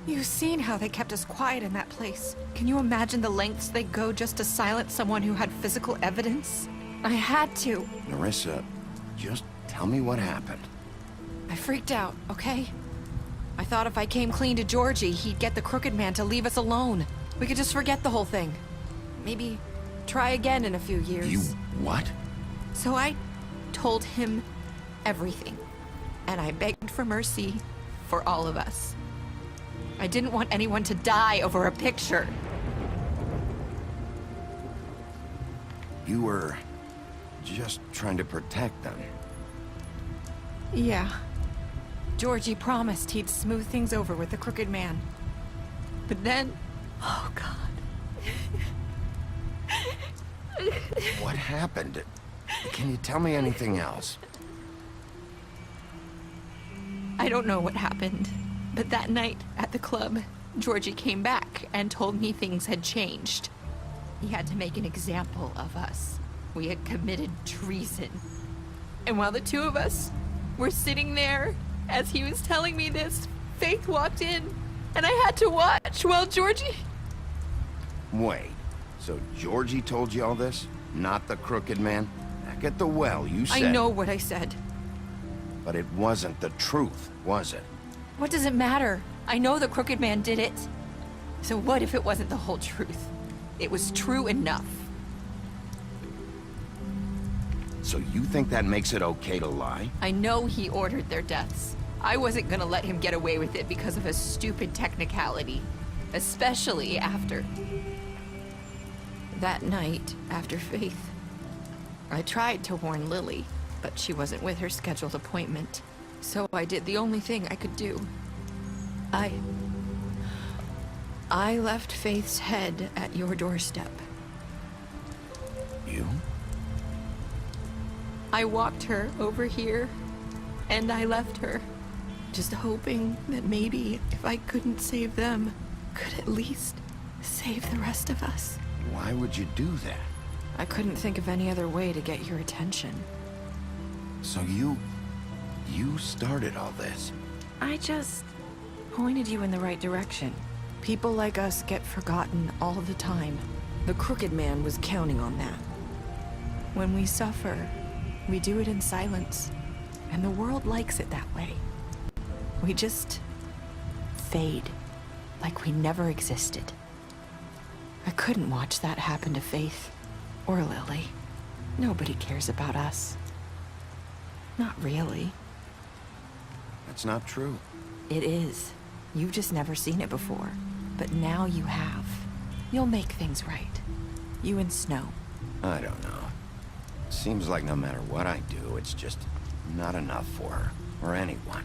You've seen how they kept us quiet in that place. Can you imagine the lengths they go just to silence someone who had physical evidence? I had to. Nerissa, just tell me what happened. I freaked out, okay? I thought if I came clean to Georgie, he'd get the Crooked Man to leave us alone. We could just forget the whole thing. Maybe try again in a few years. You what? So I told him everything. And I begged for mercy for all of us. I didn't want anyone to die over a picture. You were just trying to protect them. Yeah. Georgie promised he'd smooth things over with the Crooked Man. But then... Oh, God. What happened? Can you tell me anything else? I don't know what happened, but that night at the club, Georgie came back and told me things had changed. He had to make an example of us. We had committed treason. And while the two of us were sitting there, as he was telling me this, Faith walked in, and I had to watch while Georgie... Wait, so Georgie told you all this? Not the Crooked Man? Back at the well, you said... I know what I said. But it wasn't the truth, was it? What does it matter? I know the Crooked Man did it. So what if it wasn't the whole truth? It was true enough. So you think that makes it okay to lie? I know he ordered their deaths. I wasn't gonna let him get away with it because of a stupid technicality. Especially after... That night, after Faith, I tried to warn Lily, but she wasn't with her scheduled appointment. So I did the only thing I could do. I left Faith's head at your doorstep. You? I walked her over here, and I left her, just hoping that maybe if I couldn't save them, could at least save the rest of us. Why would you do that? I couldn't think of any other way to get your attention. So you started all this? I just pointed you in the right direction. People like us get forgotten all the time. The Crooked Man was counting on that. When we suffer, we do it in silence, and the world likes it that way. We just fade, like we never existed. I couldn't watch that happen to Faith, or Lily. Nobody cares about us. Not really. That's not true. It is. You've just never seen it before. But now you have. You'll make things right. You and Snow. I don't know. Seems like no matter what I do, it's just not enough for her, or anyone.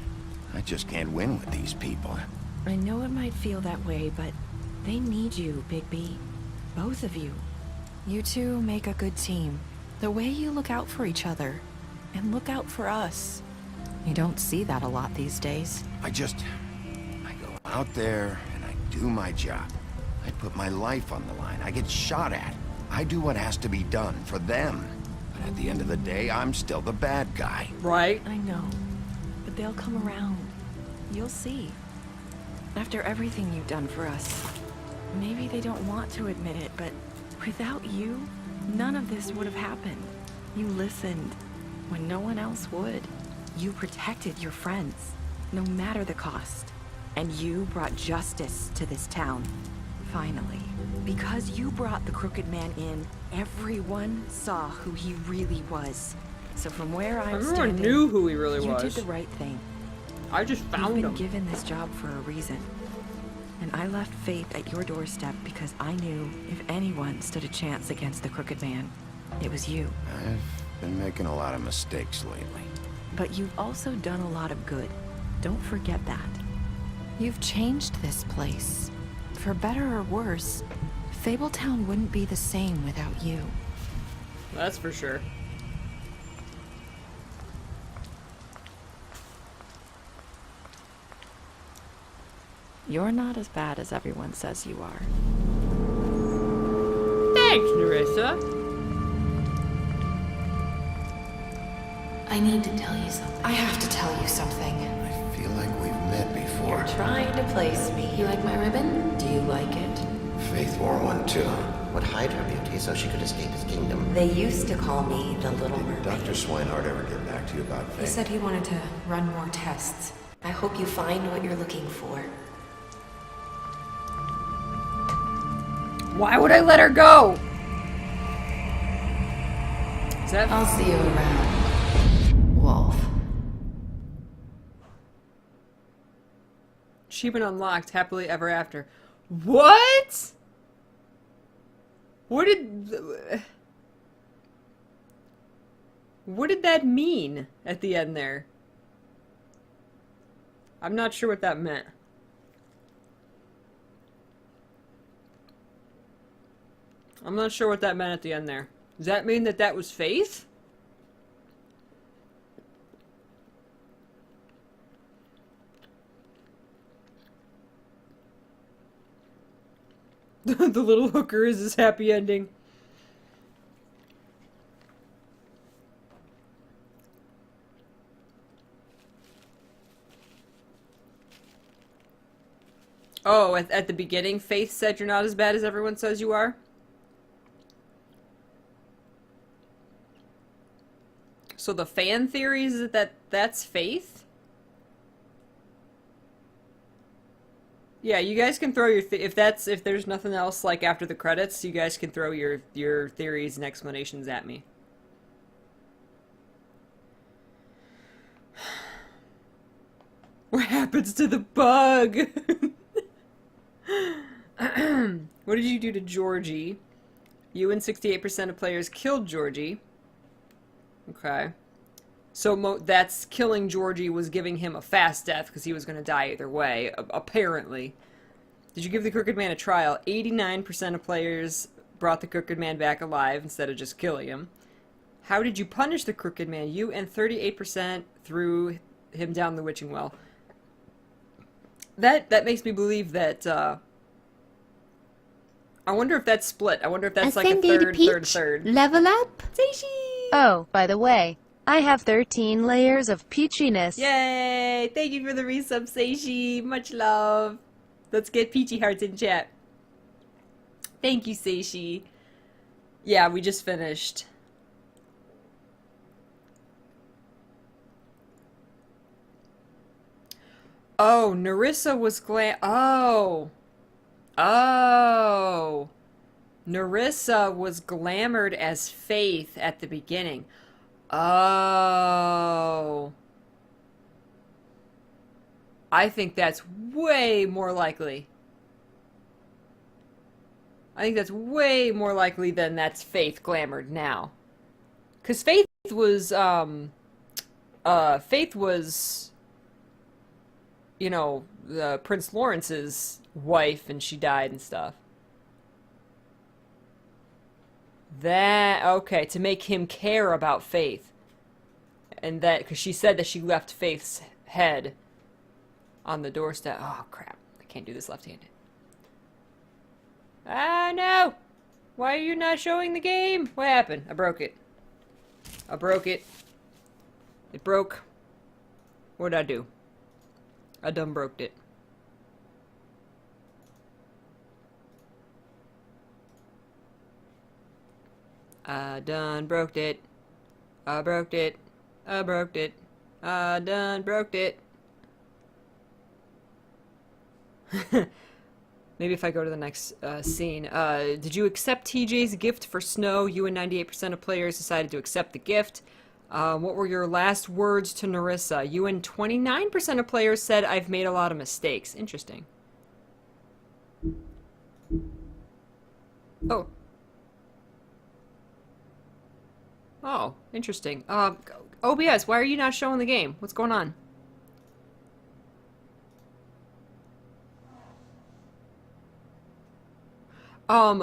I just can't win with these people. I know it might feel that way, but they need you, Bigby. Both of you. You two make a good team. The way you look out for each other, and look out for us. You don't see that a lot these days. I go out there and I do my job. I put my life on the line. I get shot at. I do what has to be done for them. But at the end of the day, I'm still the bad guy. Right? I know. But they'll come around. You'll see. After everything you've done for us. Maybe they don't want to admit it, but without you, none of this would have happened. You listened when no one else would. You protected your friends, no matter the cost. And you brought justice to this town. Finally. Because you brought the Crooked Man in, everyone saw who he really was. So from where I'm Everyone standing, knew who he really was. You did the right thing. I just found You've him. been given this job for a reason. And I left Faith at your doorstep because I knew if anyone stood a chance against the Crooked Man, it was you. I've been making a lot of mistakes lately. But you've also done a lot of good. Don't forget that. You've changed this place. For better or worse, Fabletown wouldn't be the same without you. That's for sure. You're not as bad as everyone says you are. Thanks, Nerissa. I need to tell you something. I have to tell you something. I feel like we've met before. You're trying to place me. You like my ribbon? Do you like it? Faith wore one too. Would hide her beauty so she could escape his kingdom. They used to call me the Little Mermaid. Dr. Swinehart ever get back to you about He Faith? said he wanted to run more tests. I hope you find what you're looking for. Why would I let her go? Is that... I'll see you around, Wolf. Achievement unlocked. Happily ever after. What? What did that mean at the end there? I'm not sure what that meant. I'm not sure what that meant at the end there. Does that mean that that was Faith? The little hooker is his happy ending. Oh, at the beginning, Faith said you're not as bad as everyone says you are? So the fan theory is that that's Faith? Yeah, you guys can throw your if there's nothing else like after the credits, you guys can throw your theories and explanations at me. What happens to the bug? What did you do to Georgie? You and 68% of players killed Georgie. Okay. So that's killing Georgie was giving him a fast death because he was going to die either way, apparently. Did you give the Crooked Man a trial? 89% of players brought the Crooked Man back alive instead of just killing him. How did you punish the Crooked Man? You and 38% threw him down the witching well. That makes me believe that, I wonder if that's split. I wonder if that's like a third. Level up? Seishi! Oh, by the way, I have 13 layers of peachiness. Yay! Thank you for the resub, Seishi. Much love. Let's get peachy hearts in chat. Thank you, Seishi. Yeah, we just finished. Oh, Nerissa was Oh. Nerissa was glamored as Faith at the beginning. Oh. I think that's way more likely. I think that's way more likely than that's Faith glamored now. Because Faith was, you know, Prince Lawrence's wife, and she died and stuff. Okay, to make him care about Faith. And that, because she said that she left Faith's head on the doorstep. Oh, crap. I can't do this left-handed. Ah, no! Why are you not showing the game? What happened? I broke it. I broke it. It broke. What did I do? I done broke it. I done broke it. I broke it. I broke it. I done broke it. Maybe if I go to the next scene. Did you accept TJ's gift for Snow? You and 98% of players decided to accept the gift. What were your last words to Nerissa? You and 29% of players said, I've made a lot of mistakes. Interesting. Oh. Oh, interesting. OBS, why are you not showing the game? What's going on?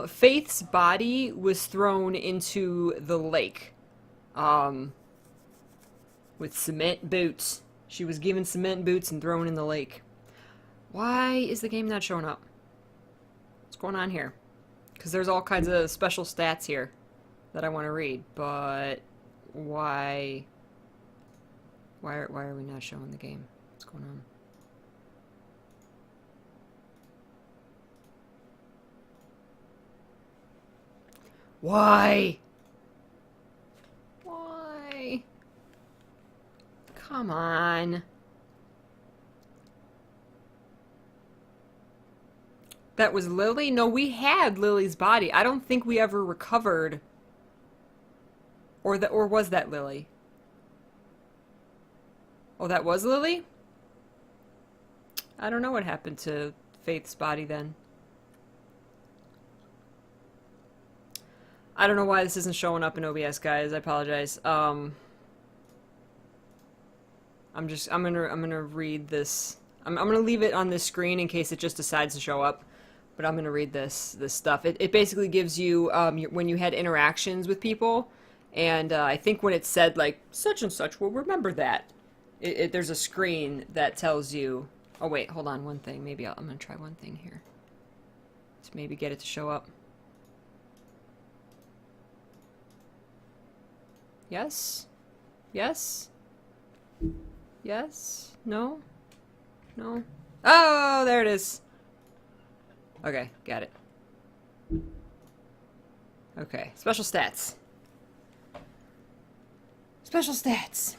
Faith's body was thrown into the lake. With cement boots. She was given cement boots and thrown in the lake. Why is the game not showing up? What's going on here? Because there's all kinds of special stats here that I want to read, but why are we not showing the game? What's going on? Why? Why? Come on. That was Lily? No, we had Lily's body. I don't think we ever recovered. Or was that Lily? Oh, that was Lily? I don't know what happened to Faith's body then. I don't know why this isn't showing up in OBS, guys. I apologize. I'm gonna read this. I'm gonna leave it on this screen in case it just decides to show up. But I'm gonna read this stuff. It basically gives you when you had interactions with people, and I think when it said like such and such will remember that. There's a screen that tells you. Oh wait, hold on one thing. Maybe I'm gonna try one thing here to maybe get it to show up. Yes? Yes? Yes? No? No? Oh, there it is. Okay, got it. Okay, special stats. Special stats.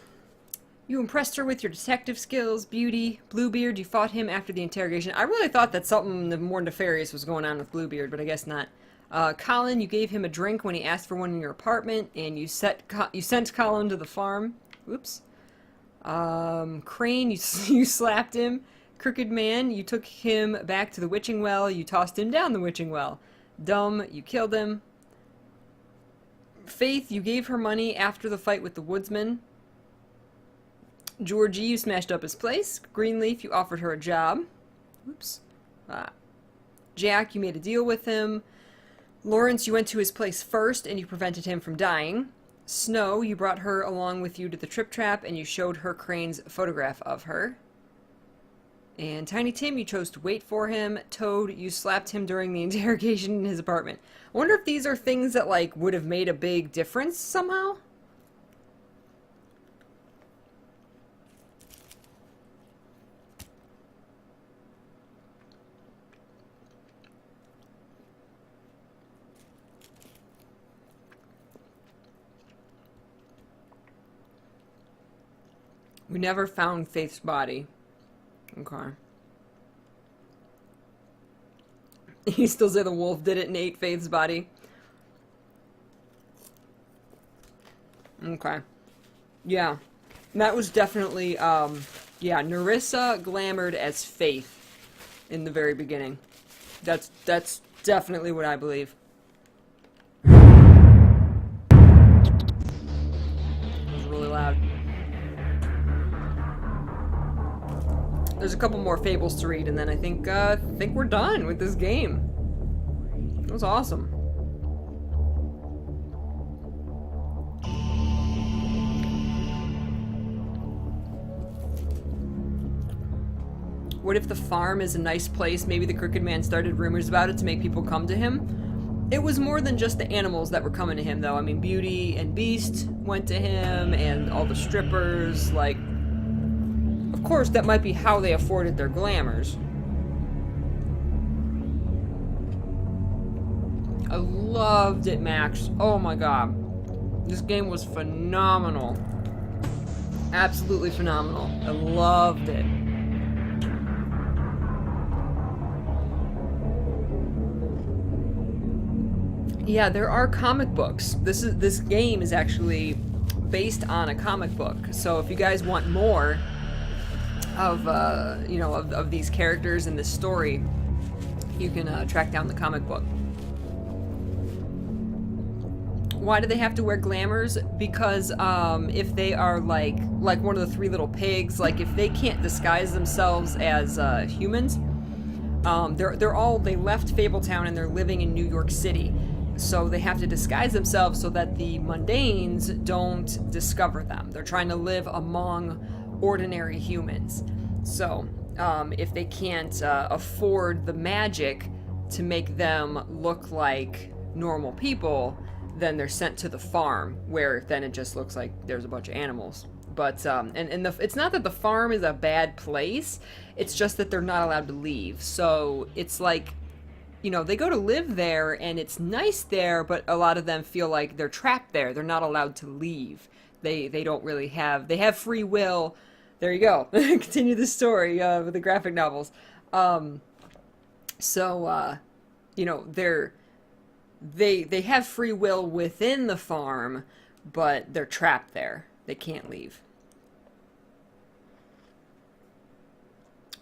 You impressed her with your detective skills, beauty. Bluebeard, you fought him after the interrogation. I really thought that something more nefarious was going on with Bluebeard, but I guess not. Colin, you gave him a drink when he asked for one in your apartment, and you sent Colin to the farm. Oops. Crane, you slapped him. Crooked Man, you took him back to the witching well. You tossed him down the witching well. Dumb, you killed him. Faith, you gave her money after the fight with the woodsman. Georgie, you smashed up his place. Greenleaf, you offered her a job. Oops. Jack, you made a deal with him. Lawrence, you went to his place first and you prevented him from dying. Snow, you brought her along with you to the Trip Trap and you showed her Crane's photograph of her. And Tiny Tim, you chose to wait for him. Toad, you slapped him during the interrogation in his apartment. I wonder if these are things that, like, would have made a big difference somehow? We never found Faith's body. Okay. You still say the wolf did it and ate Faith's body? Okay. Yeah. That was definitely, yeah, Nerissa glamored as Faith in the very beginning. That's definitely what I believe. It was really loud. There's a couple more fables to read, and then I think we're done with this game. It was awesome. What if the farm is a nice place? Maybe the Crooked Man started rumors about it to make people come to him. It was more than just the animals that were coming to him, though. I mean, Beauty and Beast went to him, and all the strippers, like... Of course, that might be how they afforded their glamours. I loved it, Max. Oh my god. This game was phenomenal. Absolutely phenomenal. I loved it. Yeah, there are comic books. This game is actually based on a comic book. So if you guys want more of you know, of these characters in this story, you can track down the comic book. Why do they have to wear glamours? Because if they are like one of the three little pigs, like if they can't disguise themselves as humans, they left Fabletown and they're living in New York City. So they have to disguise themselves so that the mundanes don't discover them. They're trying to live among ordinary humans. So if they can't afford the magic to make them look like normal people, then they're sent to the farm, where then it just looks like there's a bunch of animals. But it's not that the farm is a bad place, it's just that they're not allowed to leave. So it's like, you know, they go to live there and it's nice there, but a lot of them feel like they're trapped there. They're not allowed to leave. They don't really have, they have free will. There you go. Continue the story with the graphic novels. You know, they have free will within the farm, but they're trapped there. They can't leave.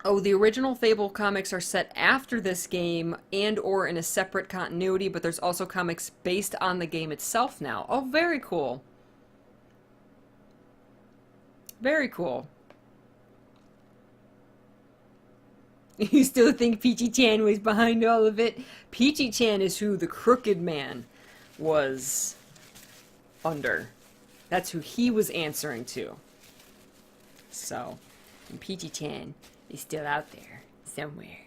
Oh, the original Fable comics are set after this game and or in a separate continuity, but there's also comics based on the game itself now. Oh, very cool. Very cool. You still think Peachy-chan was behind all of it? Peachy-chan is who the Crooked Man was under. That's who he was answering to. So, and Peachy-chan is still out there somewhere.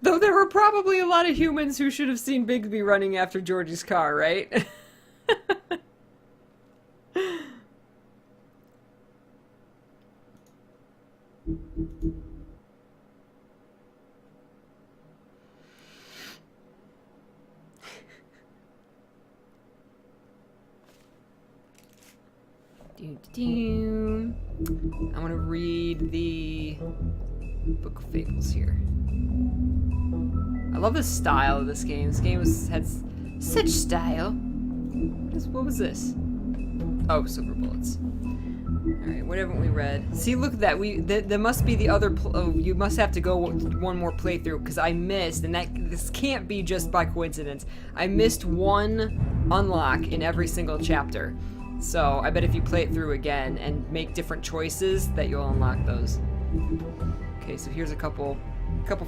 Though there were probably a lot of humans who should have seen Bigsby running after Georgie's car, right? I want to read the Book of Fables here. I love the style of this game. This game has such style. What was this? Oh, silver bullets. Alright, what haven't we read? See, look at that. There must be the other... you must have to go one more playthrough, because I missed, and this can't be just by coincidence. I missed one unlock in every single chapter. So I bet if you play it through again and make different choices that you'll unlock those. Okay, so here's a couple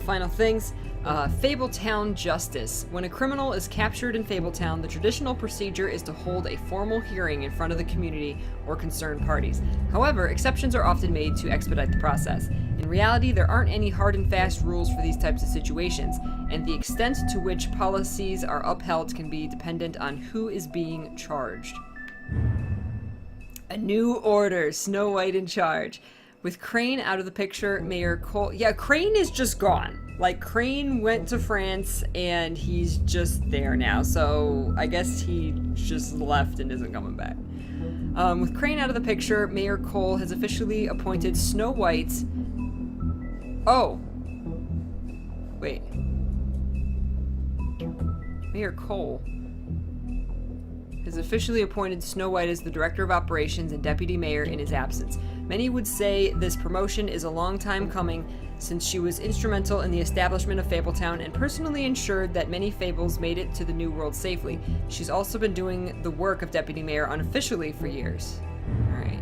final things. Fabletown Justice. When a criminal is captured in Fabletown, the traditional procedure is to hold a formal hearing in front of the community or concerned parties. However, exceptions are often made to expedite the process. In reality, there aren't any hard and fast rules for these types of situations, and the extent to which policies are upheld can be dependent on who is being charged. A new order, Snow White in charge. With Crane out of the picture, Mayor Cole... Yeah, Crane is just gone. Like, Crane went to France, and he's just there now. So, I guess he just left and isn't coming back. With Crane out of the picture, Mayor Cole has officially appointed Snow White... Oh. Wait. Mayor Cole has officially appointed Snow White as the Director of Operations and Deputy Mayor in his absence. Many would say this promotion is a long time coming, since she was instrumental in the establishment of Fabletown and personally ensured that many Fables made it to the New World safely. She's also been doing the work of Deputy Mayor unofficially for years. Alright.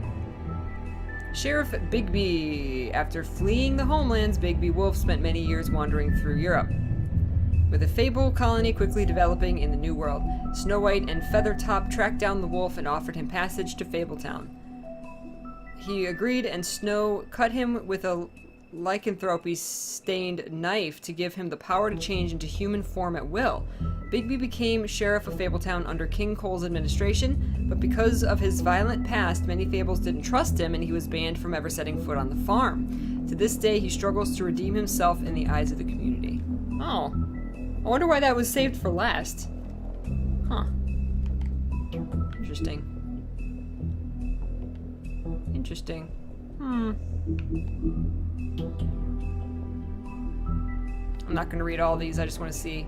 Sheriff Bigby. After fleeing the homelands, Bigby Wolf spent many years wandering through Europe. With a Fable colony quickly developing in the New World, Snow White and Feathertop tracked down the wolf and offered him passage to Fabletown. He agreed, and Snow cut him with a lycanthropy-stained knife to give him the power to change into human form at will. Bigby became Sheriff of Fabletown under King Cole's administration, but because of his violent past, many Fables didn't trust him, and he was banned from ever setting foot on the farm. To this day, he struggles to redeem himself in the eyes of the community. Oh. I wonder why that was saved for last. Huh. Interesting. Interesting. I'm not going to read all these, I just want to see.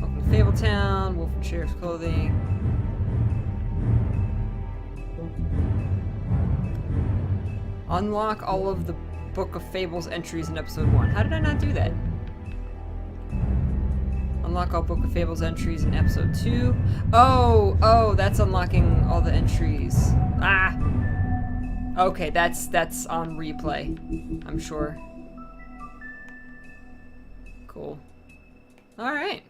Welcome to Fabletown, Wolf and Sheriff's Clothing. Unlock all of the Book of Fables entries in episode 1. How did I not do that? Unlock all Book of Fables entries in episode 2. Oh, that's unlocking all the entries. Ah! Okay, that's on replay, I'm sure. Cool. Alright.